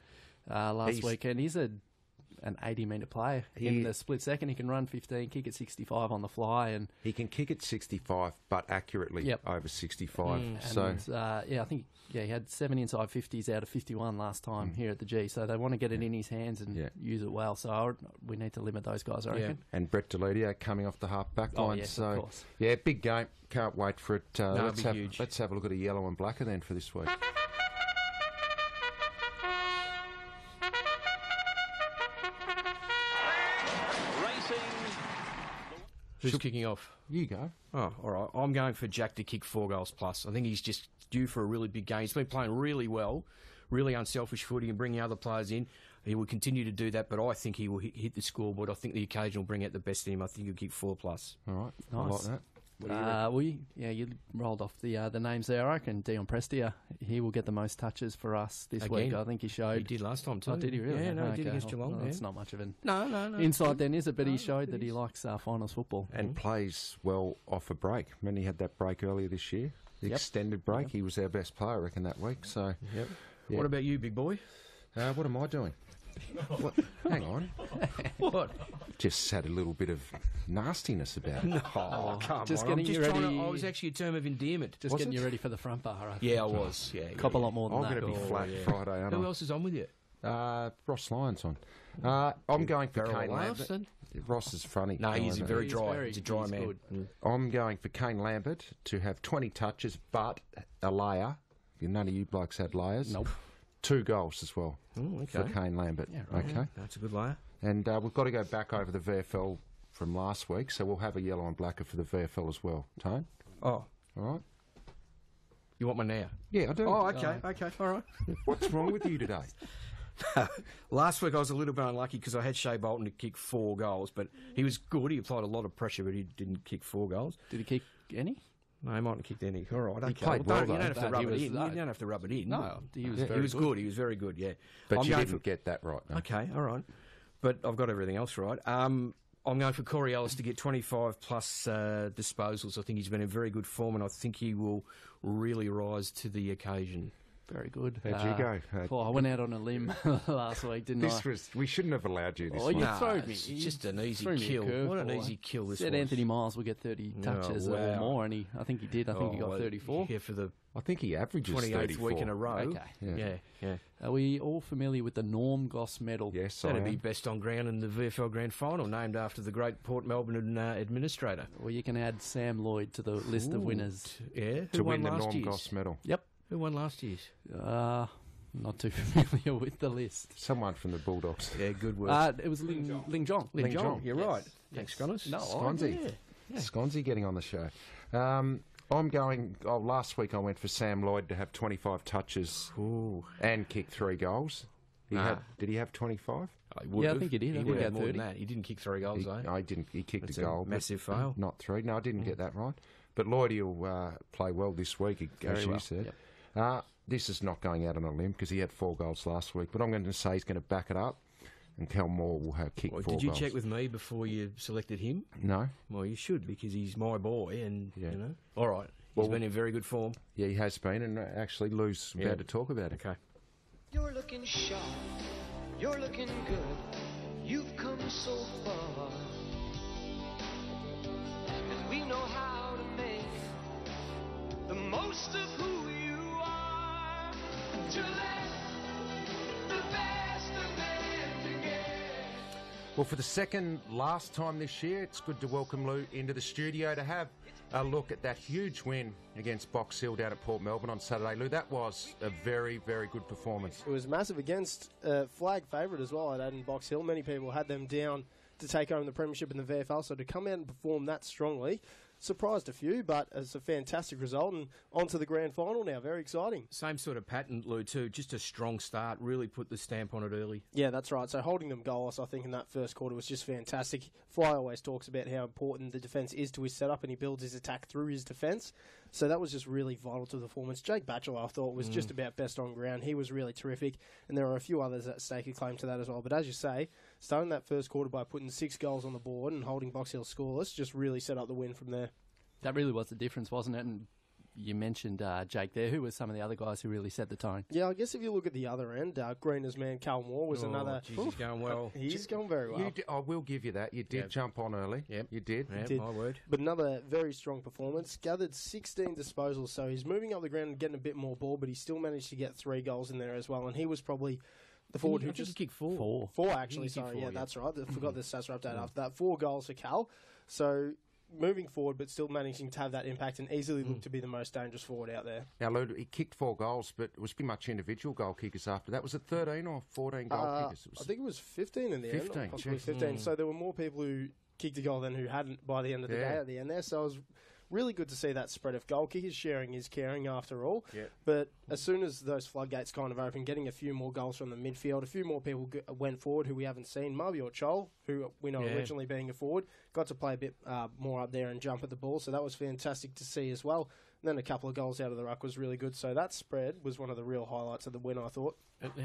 last weekend, he's an 80-metre player. In the split second, he can run 15, kick at 65 on the fly. And he can kick at 65, but accurately over 65. I think he had 7 inside 50s out of 51 last time here at the G. So they want to get it in his hands and use it well. So we need to limit those guys, I reckon. And Brett Delidio coming off the half-back line. Yes, of course. Yeah, big game. Can't wait for it. Huge. Let's have a look at a yellow and blacker then for this week. Who's kicking off? You go. Oh, all right. I'm going for Jack to kick 4 goals plus. I think he's just due for a really big game. He's been playing really well, really unselfish footy and bringing other players in. He will continue to do that, but I think he will hit the scoreboard. I think the occasion will bring out the best in him. I think he'll kick 4 plus. All right. Nice. I like that. You rolled off the names there. I reckon Dion Prestia, he will get the most touches for us this week. I think he showed. He did last time too. Oh, did he really? Yeah, no, he did against Geelong. Well, that's not much of an no. insight then, is it? But he showed that he likes finals football. And plays well off a break. I mean, he had that break earlier this year, the extended break. He was our best player, I reckon, that week. So, What about you, big boy? What am I doing? What? Hang on. What? Just had a little bit of nastiness about it. Oh, come just on. getting you ready. I was actually a term of endearment. Just getting you ready for the front bar. I think. Yeah, I was. Yeah, Cop a lot more than I'm that. going to be flat Friday, aren't I? Who else is on with you? Ross Lyon's on. I'm going for Kane Lambert. Ross is funny. No, he's very dry. He's He's a dry man. good. I'm going for Kane Lambert to have 20 touches, but a layer. None of you blokes had layers. Nope. 2 goals as well okay. for Kane Lambert. Yeah, right. Okay. That's a good layer. And we've got to go back over the VFL from last week, so we'll have a yellow and blacker for the VFL as well. Tone? Oh. All right. You want one now? Yeah, I do. Oh, okay. Okay, all right. What's wrong with you today? Last week I was a little bit unlucky because I had Shea Bolton to kick 4 goals, but he was good. He applied a lot of pressure, but he didn't kick 4 goals. Did he kick any? No, he mightn't kick any. All right, okay. played well, You don't though. have to rub it in. You don't have to rub it in. No, he was He was good. He was very good, yeah. But you didn't get that right. No. Okay, all right. But I've got everything else right. I'm going for Corey Ellis to get 25 plus disposals. I think he's been in very good form, and I think he will really rise to the occasion. Very good. How'd you go? I went out on a limb last week, didn't I? We shouldn't have allowed you this Oh, week. you throwed me. It's You just an easy threw me a kill. What an curveball. easy kill this Said was. Anthony Miles will get 30 touches or wow. more, and I think he did. I think he got well, 34. Yeah, for the I think he averages 28th 34. week in a row. Okay. Yeah. Are we all familiar with the Norm Goss medal? Yes, I That'd be am. best on ground in the VFL Grand Final, named after the great Port Melbourne administrator. Well, you can add Sam Lloyd to the list of winners. Yeah, To who win the won last Norm year's? Goss medal. Yep. Who won last year's? Not too familiar with the list. Someone from the Bulldogs. Yeah, good work. It was Ling Jong. Ling Jong, you're Yes. right. Yes. Thanks, Connors. No, Sconzi. Sconzi getting on the show. I'm going... last week I went for Sam Lloyd to have 25 touches and kick 3 goals. Did he have 25? Yeah, I think he did. I He think would he have had more 30. than that. He didn't kick 3 goals, though. I didn't. He kicked That's a goal. massive but fail. Not 3. No, I didn't get that right. But Lloyd will play well this week, as you well. said. This is not going out on a limb because he had 4 goals last week. But I'm going to say he's going to back it up, and Cal Moore will have kicked 4 goals. Did you check with me before you selected him? No. Well, you should, because he's my boy, and, you know. All right. He's been in very good form. Yeah, he has been, and actually Lou's about to talk about it. Okay. You're looking sharp, you're looking good, you've come so far. And we know how to make the most of who you are. To let the best of men together. Well, for the second last time this year, it's good to welcome Lou into the studio to have a look at that huge win against Box Hill down at Port Melbourne on Saturday. Lou, that was a very, very good performance. It was massive against flag favourite as well, I'd add, in Box Hill. Many people had them down to take home the premiership in the VFL, so to come out and perform that strongly surprised a few, but it's a fantastic result, and on to the grand final now. Very exciting. Same sort of pattern, Lou, too. Just a strong start. Really put the stamp on it early. Yeah, that's right. So holding them goalless, I think, in that first quarter was just fantastic. Fly always talks about how important the defence is to his setup, and he builds his attack through his defence. So that was just really vital to the performance. Jake Batchelor, I thought, was just about best on ground. He was really terrific, and there are a few others that stake a claim to that as well. But as you say, starting that first quarter by putting 6 goals on the board and holding Box Hill scoreless just really set up the win from there. That really was the difference, wasn't it? And you mentioned Jake there. Who were some of the other guys who really set the tone? Yeah, I guess if you look at the other end, Greener's man, Cal Moore, was another... Geez, he's going well. He's going very well. I will give you that. You did jump on early. Yep. You did. Yep, did. my word. But another very strong performance. Gathered 16 disposals, so he's moving up the ground and getting a bit more ball, but he still managed to get 3 goals in there as well. And he was probably the forward who just kicked 4. 4 actually. Sorry, four, that's right. I forgot the stats were updated after that. 4 goals for Cal. So moving forward, but still managing to have that impact and easily look to be the most dangerous forward out there. Now, Lou, he kicked 4 goals, but it was pretty much individual goal kickers after that. Was it 13 or 14 goal kickers? I think it was 15 in the 15, end, or possibly geez. 15. So there were more people who kicked a goal than who hadn't by the end of the day at the end there. So it was really good to see that spread of goal kickers. Sharing is caring after all. Yep. But as soon as those floodgates kind of open, getting a few more goals from the midfield, a few more people went forward who we haven't seen. Marvior Chol, who we know originally being a forward, got to play a bit more up there and jump at the ball. So that was fantastic to see as well. And then a couple of goals out of the ruck was really good. So that spread was one of the real highlights of the win, I thought.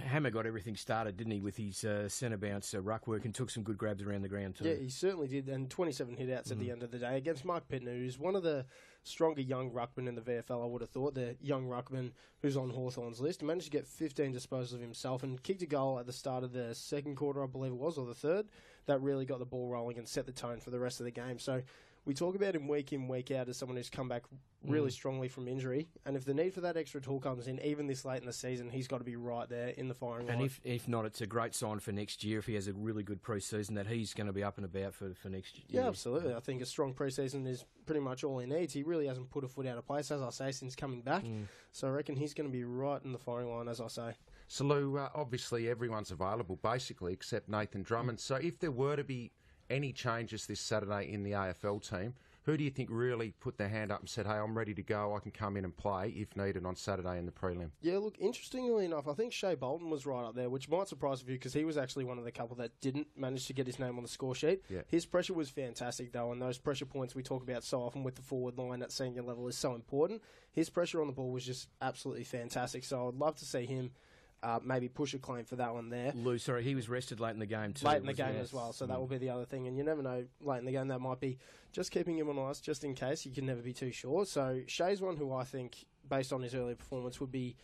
Hammer got everything started, didn't he, with his centre bounce ruck work and took some good grabs around the ground too. Yeah, he certainly did, and 27 hit-outs at the end of the day against Mark Pittner, who's one of the stronger young ruckmen in the VFL, I would have thought. The young ruckman who's on Hawthorn's list. He managed to get 15 disposals of himself and kicked a goal at the start of the second quarter, I believe it was, or the third. That really got the ball rolling and set the tone for the rest of the game. So we talk about him week in, week out as someone who's come back really strongly from injury. And if the need for that extra tool comes in, even this late in the season, he's got to be right there in the firing line. And if not, it's a great sign for next year if he has a really good pre-season that he's going to be up and about for next year. Yeah, absolutely. I think a strong pre-season is pretty much all he needs. He really hasn't put a foot out of place, as I say, since coming back. So I reckon he's going to be right in the firing line, as I say. So, Lou, obviously everyone's available, basically, except Nathan Drummond. So if there were to be any changes this Saturday in the AFL team, who do you think really put their hand up and said, hey, I'm ready to go, I can come in and play if needed on Saturday in the prelim? Yeah, look, interestingly enough, I think Shea Bolton was right up there, which might surprise you because he was actually one of the couple that didn't manage to get his name on the score sheet. Yeah. His pressure was fantastic, though, and those pressure points we talk about so often with the forward line at senior level is so important. His pressure on the ball was just absolutely fantastic, so I'd love to see him maybe push a claim for that one there. Lou, sorry, he was rested late in the game too. Late in the game as well, so that will be the other thing. And you never know, late in the game, that might be just keeping him on ice just in case. You can never be too sure. So Shea's one who I think, based on his early performance, would be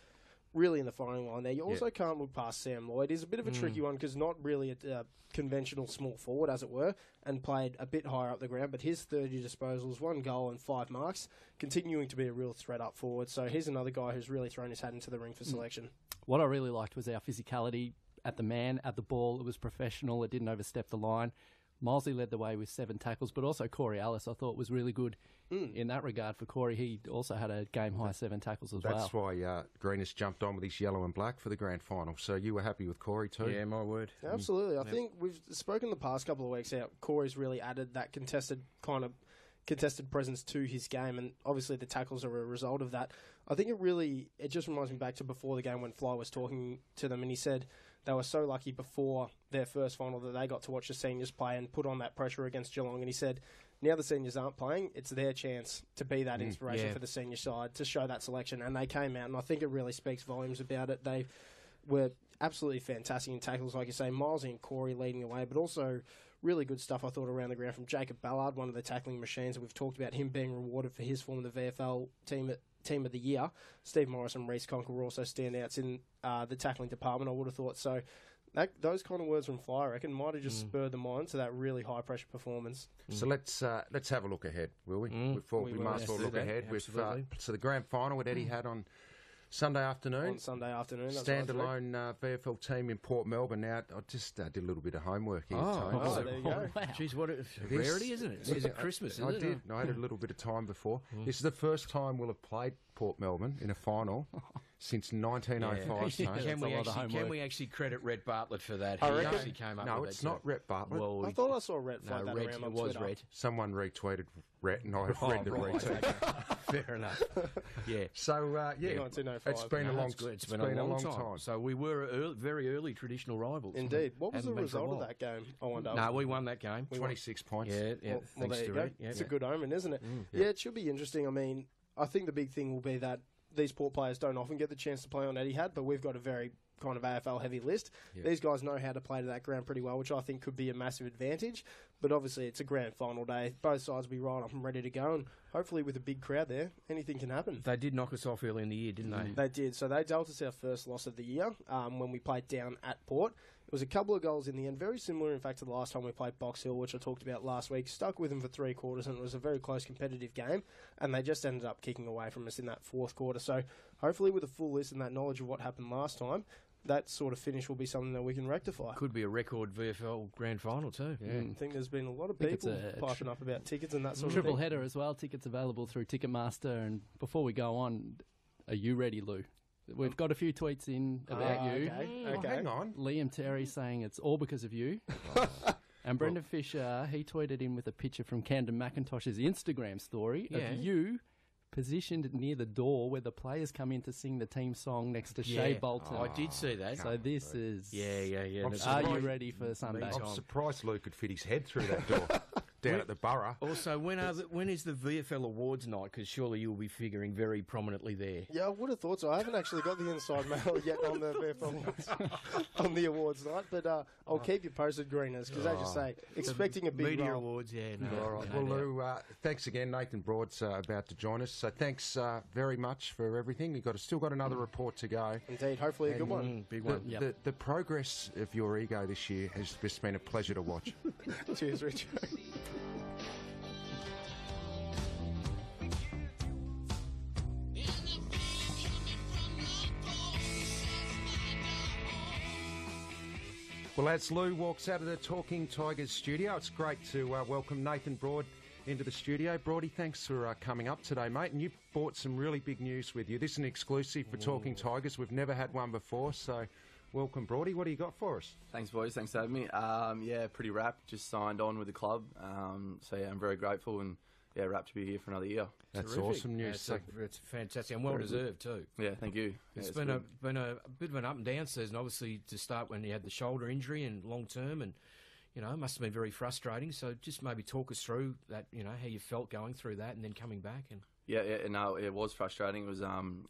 really in the firing line there. You also can't look past Sam Lloyd. He's a bit of a tricky one because not really a conventional small forward, as it were, and played a bit higher up the ground. But his 30 disposals, 1 goal and 5 marks, continuing to be a real threat up forward. So he's another guy who's really thrown his hat into the ring for selection. What I really liked was our physicality at the man, at the ball. It was professional. It didn't overstep the line. Molesley led the way with 7 tackles, but also Corey Ellis I thought was really good in that regard for Corey. He also had a game-high 7 tackles as well. That's why Greenis jumped on with his yellow and black for the grand final. So you were happy with Corey too? Yeah, my word. Absolutely. I think we've spoken the past couple of weeks out. Corey's really added that contested presence to his game, and obviously the tackles are a result of that. I think it just reminds me back to before the game when Fly was talking to them, and he said they were so lucky before their first final that they got to watch the seniors play and put on that pressure against Geelong. And he said, now the seniors aren't playing, it's their chance to be that inspiration for the senior side, to show that selection. And they came out, and I think it really speaks volumes about it. They were absolutely fantastic in tackles, like you say, Milesy and Corey leading the way, but also really good stuff, I thought, around the ground from Jacob Ballard, one of the tackling machines. And we've talked about him being rewarded for his form in the VFL team of the year. Steve Morris and Reece Conker were also standouts in the tackling department, I would have thought. So those kind of words from Fly, I reckon, might have just spurred them on to that really high-pressure performance. So let's have a look ahead, will we? We might as well look ahead. With, so the grand final at Etihad on Sunday afternoon. On Sunday afternoon. Standalone VFL team in Port Melbourne. Now, I just did a little bit of homework here. Oh, there you go. Wow. Jeez, what a rarity, isn't it? It's Christmas, isn't it? I did. I had a little bit of time before. This is the first time we'll have played Port Melbourne in a final since 1905. Can we actually credit Rhett Bartlett for that? I He reckon- actually came up No, with it's that. not Rhett Bartlett. Well, I thought I saw Rhett no, float that Rhett, around on it was Twitter. Rhett. Someone retweeted Rhett, and I've read the retweet. Fair enough. Yeah. So, yeah, 1905. it's been a long time. It's been a long time. So we were very early traditional rivals. Indeed. What was the Hadn't been for a result of while. that game, I wonder? No, we won that game. 26 points. Yeah, Well, thanks there you to go. Rhett. Yeah. It's a good omen, isn't it? Yeah, it should be interesting. I mean, I think the big thing will be that these Port players don't often get the chance to play on Etihad, but we've got a very kind of AFL heavy list. Yeah. These guys know how to play to that ground pretty well, which I think could be a massive advantage. But obviously it's a grand final day. Both sides will be right up and ready to go, and hopefully with a big crowd there, anything can happen. They did knock us off early in the year, didn't they? They did. So they dealt us our first loss of the year when we played down at Port. It was a couple of goals in the end, very similar, in fact, to the last time we played Box Hill, which I talked about last week. Stuck with them for 3 quarters, and it was a very close competitive game, and they just ended up kicking away from us in that 4th quarter. So hopefully with a full list and that knowledge of what happened last time, that sort of finish will be something that we can rectify. Could be a record VFL grand final too. Yeah. I think there's been a lot of people piping up about tickets and that sort of thing. Triple header as well. Tickets available through Ticketmaster. And before we go on, are you ready, Lou? We've got a few tweets in about you. Okay. Hang on. Liam Terry saying it's all because of you. And Brendan Fisher, he tweeted in with a picture from Camden McIntosh's Instagram story of you positioned near the door where the players come in to sing the team song next to Shea Bolton. I did see that. So this is... Yeah. Are you ready for Sunday? I'm surprised Luke could fit his head through that door down at the Borough. Also, when is the VFL Awards night? Because surely you'll be figuring very prominently there. Yeah, I would have thought so. I haven't actually got the inside mail yet on the VFL on the awards night, but I'll keep you posted, Greeners, because as you say, expecting a big Media role. Awards, All right. Well, Lou, thanks again. Nathan Broad's about to join us, so thanks very much for everything. We've still got another report to go. Indeed, hopefully a good one. Big one. The progress of your ego this year has just been a pleasure to watch. Cheers, Richard. Well, as Lou walks out of the Talking Tigers studio, it's great to welcome Nathan Broad into the studio. Broady, thanks for coming up today, mate. And you brought some really big news with you. This is an exclusive for Talking Tigers. We've never had one before, so welcome, Broady. What do you got for us? Thanks, boys. Thanks for having me. Pretty wrapped. Just signed on with the club. I'm very grateful and wrapped to be here for another year. That's Terrific. awesome news. It's fantastic and well deserved too. Yeah, thank you. It's been a bit of an up and down season, obviously, to start when you had the shoulder injury and long term, and it must have been very frustrating. So just maybe talk us through that, how you felt going through that and then coming back. And it was frustrating. It was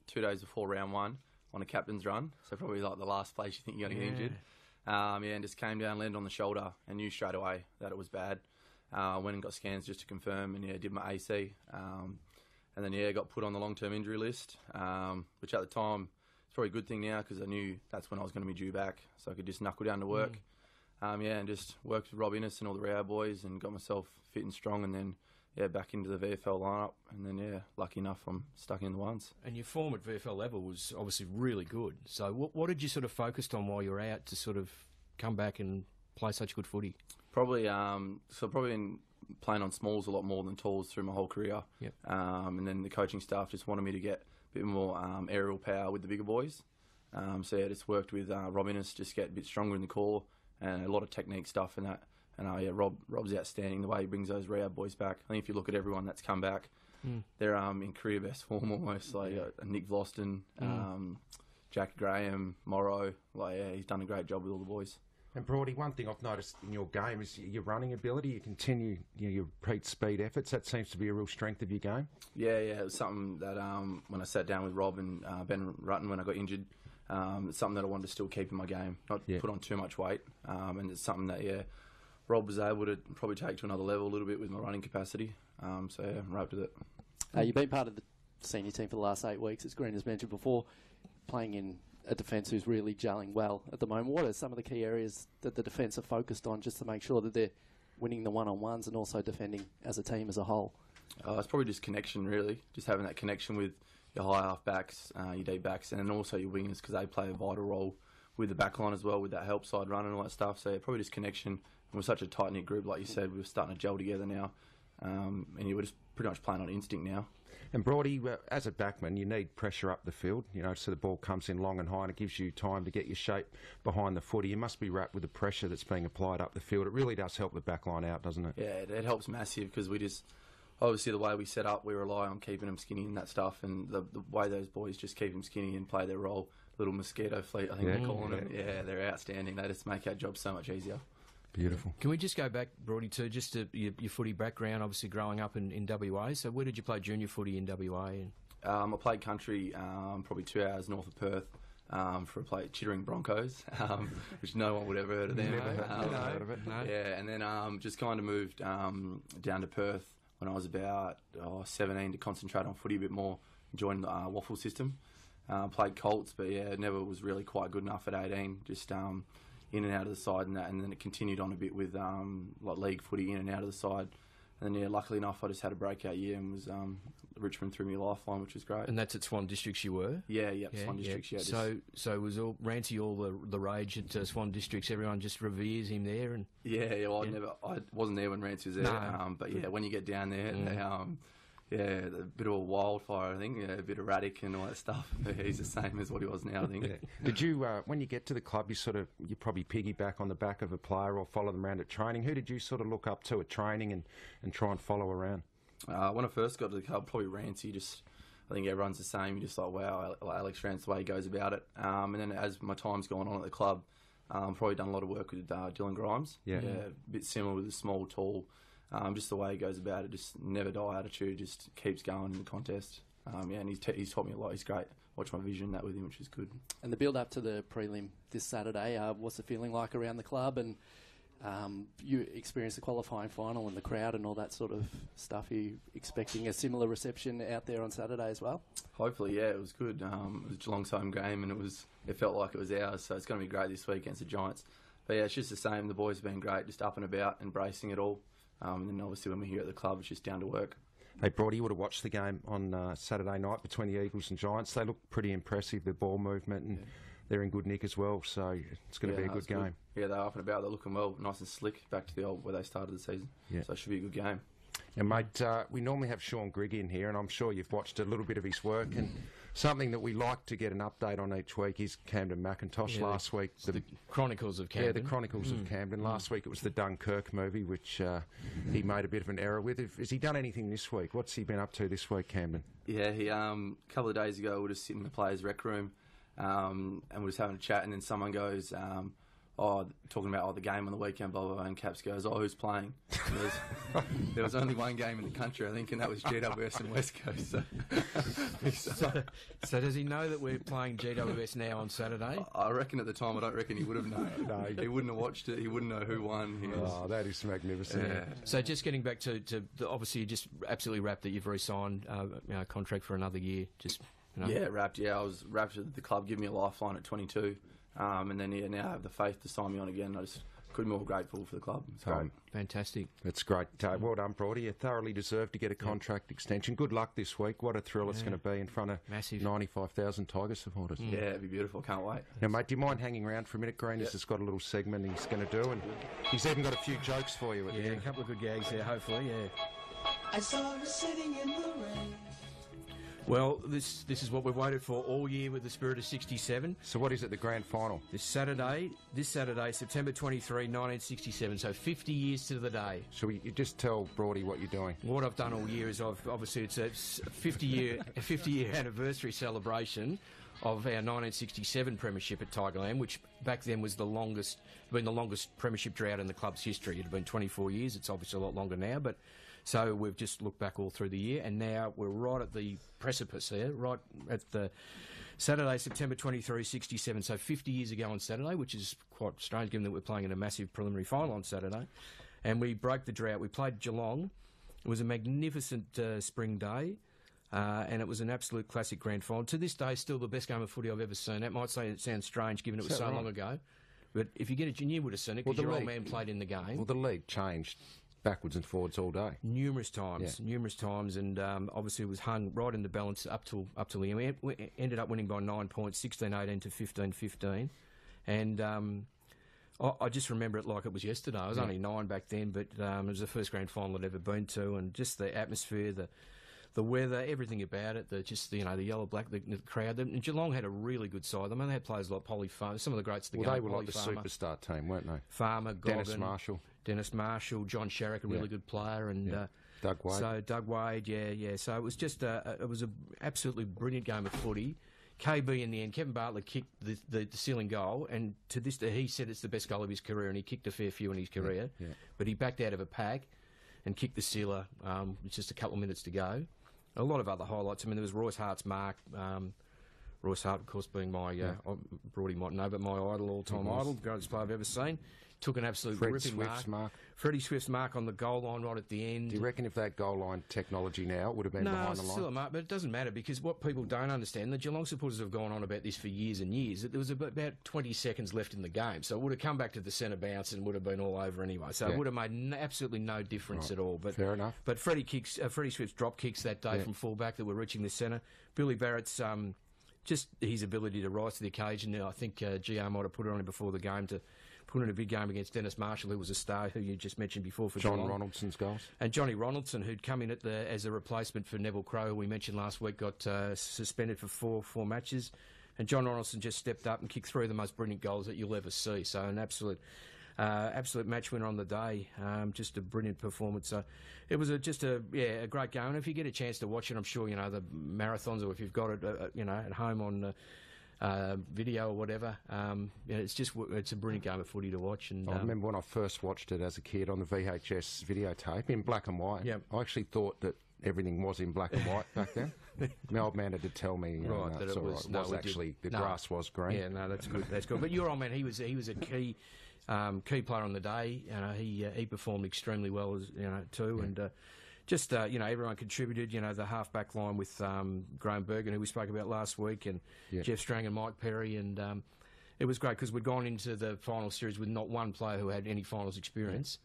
2 days before round 1 on a captain's run, so probably like the last place you think you're going to get injured. And just came down, landed on the shoulder, and knew straight away that it was bad. Went and got scans just to confirm, and did my AC, and then got put on the long-term injury list, which at the time it's probably a good thing now because I knew that's when I was going to be due back, so I could just knuckle down to work, and just worked with Rob Innes and all the Rio boys, and got myself fit and strong, and then back into the VFL lineup, and then lucky enough I'm stuck in the ones. And your form at VFL level was obviously really good. So what did you sort of focused on while you were out to sort of come back and play such good footy? Probably been playing on smalls a lot more than talls through my whole career. Yep. And then the coaching staff just wanted me to get a bit more aerial power with the bigger boys. Just worked with Rob Innes, just get a bit stronger in the core and a lot of technique stuff and that. And Rob's outstanding the way he brings those Rio boys back. I think if you look at everyone that's come back, they're in career best form almost. Like Nick Vlosten, Jack Graham, Morrow. He's done a great job with all the boys. And Broady, one thing I've noticed in your game is your running ability. You continue your repeat speed efforts. That seems to be a real strength of your game. Yeah, it was something that when I sat down with Rob and Ben Rutten when I got injured, it's something that I wanted to still keep in my game, not put on too much weight. And it's something that, Rob was able to probably take to another level a little bit with my running capacity. I'm right with it. You've been part of the senior team for the last 8 weeks, as Green has mentioned before, playing in a defence who's really gelling well at the moment. What are some of the key areas that the defence are focused on just to make sure that they're winning the one-on-ones and also defending as a team as a whole? It's probably just connection, really. Just having that connection with your high half backs, your deep backs, and then also your wingers, because they play a vital role with the back line as well, with that help side run and all that stuff. So probably just connection. And we're such a tight-knit group, like you said. We're starting to gel together now. And we're just pretty much playing on instinct now. And Broady, as a backman, you need pressure up the field, so the ball comes in long and high and it gives you time to get your shape behind the footy. You must be wrapped with the pressure that's being applied up the field. It really does help the back line out, doesn't it? Yeah, it helps massive because we just, obviously the way we set up, we rely on keeping them skinny and that stuff, and the way those boys just keep them skinny and play their role, little mosquito fleet, I think they're calling it. Yeah, they're outstanding. They just make our job so much easier. Beautiful. Can we just go back, Brody, to just to your footy background, obviously growing up in WA. So where did you play junior footy in WA? I played country probably 2 hours north of Perth for a play at Chittering Broncos, which no one would ever heard of them. Never heard of it. No. Yeah, and then just kind of moved down to Perth when I was about 17 to concentrate on footy a bit more. Joined the waffle system. Played Colts, but never was really quite good enough at 18. Just in and out of the side and that, and then it continued on a bit with like league footy in and out of the side. And then luckily enough, I just had a breakout year and was Richmond threw me a lifeline, which was great. And that's at Swan Districts you were? Yeah, Swan Districts. Yeah. So was Rancy all the rage at Swan Districts? Everyone just reveres him there, and well, I wasn't there when Rancy was there. No. But when you get down there, they, a bit of a wildfire, I think. A bit erratic and all that stuff. He's the same as what he was now, I think. Yeah. Did you, when you get to the club, you probably piggyback on the back of a player or follow them around at training? Who did you sort of look up to at training and try and follow around? When I first got to the club, probably Rancy. I think everyone's the same. You're just like, wow, Alex Rance, the way he goes about it. And then as my time's gone on at the club, probably done a lot of work with Dylan Grimes. Yeah, a bit similar with a small, tall. Just the way he goes about it, just never die attitude, just keeps going in the contest. And he's taught me a lot. He's great. Watch my vision that with him, which is good. And the build up to the prelim this Saturday, what's the feeling like around the club? And you experienced the qualifying final and the crowd and all that sort of stuff. Are you expecting a similar reception out there on Saturday as well? Hopefully, yeah. It was good. It was Geelong's home game, and it felt like it was ours. So it's going to be great this week against the Giants. But yeah, it's just the same. The boys have been great, just up and about, embracing it all. And then obviously when we're here at the club, it's just down to work. Hey, Brody, you would have watched the game on Saturday night between the Eagles and Giants. They look pretty impressive, the ball movement, and they're in good nick as well, so it's going to be a good game. Good. Yeah, they're up and about. They're looking well, nice and slick, back to the old where they started the season. Yeah. So it should be a good game. And, mate, we normally have Sean Grigg in here, and I'm sure you've watched a little bit of his work, and something that we like to get an update on each week is Camden McIntosh. Last week, the Chronicles of Camden. Yeah, the Chronicles of Camden. Last week it was the Dunkirk movie, which he made a bit of an error with. Has he done anything this week? What's he been up to this week, Camden? Yeah, he a couple of days ago we were just sitting in the players' rec room, and we were just having a chat, and then someone goes, talking about the game on the weekend, blah, blah, blah, and Caps goes, who's playing? There was only one game in the country, I think, and that was GWS and West Coast. So does he know that we're playing GWS now on Saturday? I reckon at the time, I don't reckon he would have known. No, he wouldn't have watched it. He wouldn't know who won. That is magnificent. Yeah. So just getting back to obviously you're just absolutely wrapped that you've re-signed a contract for another year. Yeah, wrapped. Yeah, I was wrapped at the club, giving me a lifeline at 22. And then now I have the faith to sign me on again. I just couldn't be more grateful for the club. It's great. Fantastic. That's great. Well done, Brody. You thoroughly deserve to get a contract extension. Good luck this week. What a thrill it's going to be in front of 95,000 Tiger supporters. Yeah, it'd be beautiful. Can't wait. Now, mate, do you mind hanging around for a minute? Green has just got a little segment he's going to do, and he's even got a few jokes for you at the end. A couple of good gags there, hopefully, I saw her sitting in the rain. Well, this is what we've waited for all year with the Spirit of 67. So what is it, the grand final? This Saturday, September 23, 1967, so 50 years to the day. So you just tell Brody what you're doing? What I've done all year is obviously it's a 50-year anniversary celebration of our 1967 premiership at Tigerland, which back then was the longest premiership drought in the club's history. It had been 24 years. It's obviously a lot longer now, but... So we've just looked back all through the year, and now we're right at the precipice there, right at the Saturday, September 23, 67. So 50 years ago on Saturday, which is quite strange given that we're playing in a massive preliminary final on Saturday. And we broke the drought. We played Geelong. It was a magnificent spring day, and it was an absolute classic grand final. To this day, still the best game of footy I've ever seen. That might sound strange given it was so long ago, but if you get it, you would have seen it because your old man played in the game. Well, the league changed backwards and forwards all day. Numerous times, and obviously it was hung right in the balance up till the end. We ended up winning by 9 points, 16-18 to 15-15, and I just remember it like it was yesterday. I was only 9 back then, but it was the first grand final I'd ever been to, and just the atmosphere, the weather, everything about it, the yellow, black, the crowd. And Geelong had a really good side. I mean, they had players like Polly Farmer, some of the greats of the game. They were Polly like the Farmer, superstar team, weren't they? Farmer, Goggin, Dennis Marshall, John Sharrock, a really good player, and Doug Wade. So Doug Wade, So it was just it was an absolutely brilliant game of footy. KB in the end, Kevin Bartlett kicked the ceiling goal, and to this day, he said it's the best goal of his career, and he kicked a fair few in his career. Yeah. But he backed out of a pack and kicked the sealer with just a couple of minutes to go. A lot of other highlights. I mean, there was Royce Hart's mark. Royce Hart, of course, being my, Brody might know, but my idol, all-time idol, greatest player I've ever seen. Took an absolute ripping mark. Freddie Swift's mark on the goal line right at the end. Do you reckon if that goal line technology now would have been behind the line? No, still a mark, but it doesn't matter because what people don't understand, the Geelong supporters have gone on about this for years and years, that there was about 20 seconds left in the game, so it would have come back to the centre bounce and would have been all over anyway. So it would have made absolutely no difference at all. But fair enough. But Freddie Swift's drop kicks that day from fullback that were reaching the centre. Billy Barrett's just his ability to rise to the occasion. I think GR might have put it on him before the game to put in a big game against Dennis Marshall, who was a star, who you just mentioned before for John Geelong. Ronaldson's goals. And Johnny Ronaldson, who'd come in as a replacement for Neville Crowe, who we mentioned last week, got suspended for four matches. And John Ronaldson just stepped up and kicked three of the most brilliant goals that you'll ever see. So an absolute match winner on the day. Just a brilliant performance. So it was just a great game. And if you get a chance to watch it, I'm sure, the marathons, or if you've got it, at home on video or whatever, it's a brilliant game of footy to watch. And I remember when I first watched it as a kid on the VHS videotape in black and white. Yep. I actually thought that everything was in black and white back then. My old man had to tell me that it was actually the grass was green. Yeah, no, that's good. That's good. But your old man, he was a key player on the day. He performed extremely well too, and. Everyone contributed. The half-back line with Graham Bergen, who we spoke about last week, and Jeff Strang and Mike Perry, and it was great because we'd gone into the final series with not one player who had any finals experience,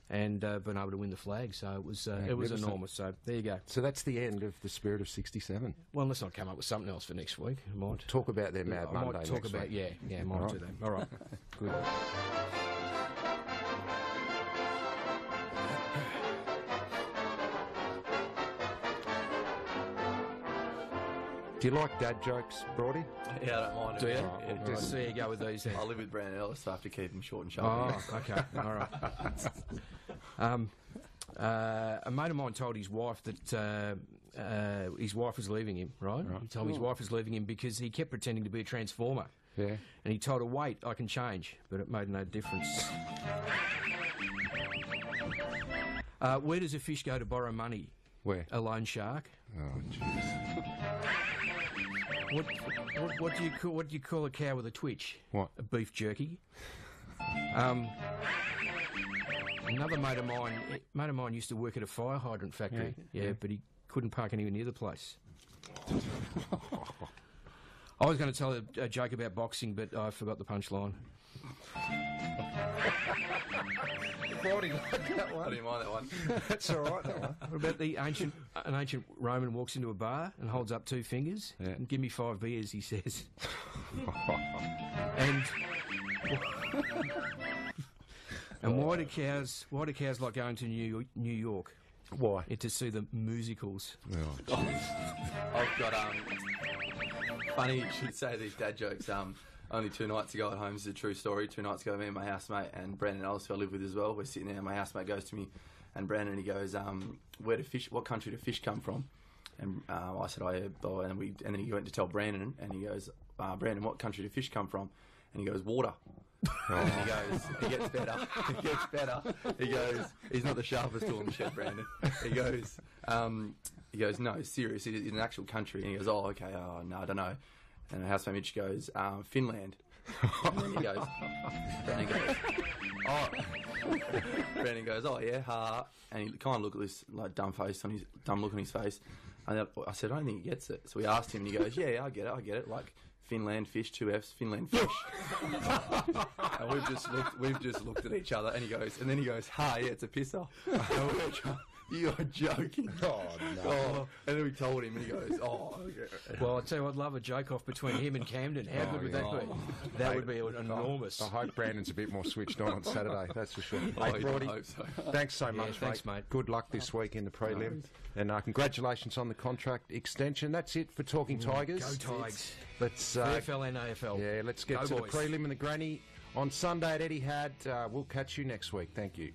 and been able to win the flag. So it was enormous. So there you go. So that's the end of the Spirit of '67. Well, let's not come up with something else for next week. I might talk about their Mad Monday next week. I might do that. All right, good. Do you like dad jokes, Brody? Yeah, I don't mind. Do you? Yeah, Just see you go with these then. I live with Brandon Ellis, so I have to keep him short and sharp. Oh, okay. All right. A mate of mine told his wife that his wife was leaving him, right? He told me his wife was leaving him because he kept pretending to be a transformer. Yeah. And he told her, wait, I can change. But it made no difference. Where does a fish go to borrow money? Where? A loan shark. Oh, jeez. What do you call a cow with a twitch? What? A beef jerky. Another mate of mine used to work at a fire hydrant factory. Yeah, but he couldn't park anywhere near the place. I was going to tell a joke about boxing, but I forgot the punchline. Why do you like that one? I didn't mind that one. That's all right, that one. What about an ancient Roman walks into a bar and holds up two fingers and give me 5 beers, he says. And why do cows like going to New York? Why? To see the musicals. Oh, I've got funny you should say these dad jokes. Only 2 nights ago at home, this is a true story. 2 nights ago, me and my housemate and Brandon Ellis, who I live with as well, we're sitting there and my housemate goes to me and Brandon, he goes, what country do fish come from? And I said, and then he went to tell Brandon and he goes, Brandon, what country do fish come from? And he goes, water. And he goes, he gets better. He goes, he's not the sharpest tool in the shed, Brandon. He goes, no, serious, it is an actual country. And he goes, oh, okay, no, I don't know. And our housemate Mitch goes, Finland. And then he goes, Brandon goes, oh yeah, ha. And he kind of looked at this like dumb look on his face. And I said, I don't think he gets it. So we asked him, and he goes, yeah, I get it. Like Finland fish, 2 F's, Finland fish. And we've just looked at each other, and then he goes, ha, yeah, it's a pisser. You are joking. Oh, no. Oh, and then we told him, and he goes, oh. Okay. Well, I'll tell you what, I'd love a joke off between him and Camden. How good would that be? That would be enormous. I hope Brandon's a bit more switched on Saturday, that's for sure. Hey, Brody, I hope so. Thanks so much, thanks, mate. Good luck this week in the prelim. And congratulations on the contract extension. That's it for Talking Tigers. Go Tigers. Let's VFL and AFL. Yeah, let's get to the prelim and the granny on Sunday at Etihad. We'll catch you next week. Thank you.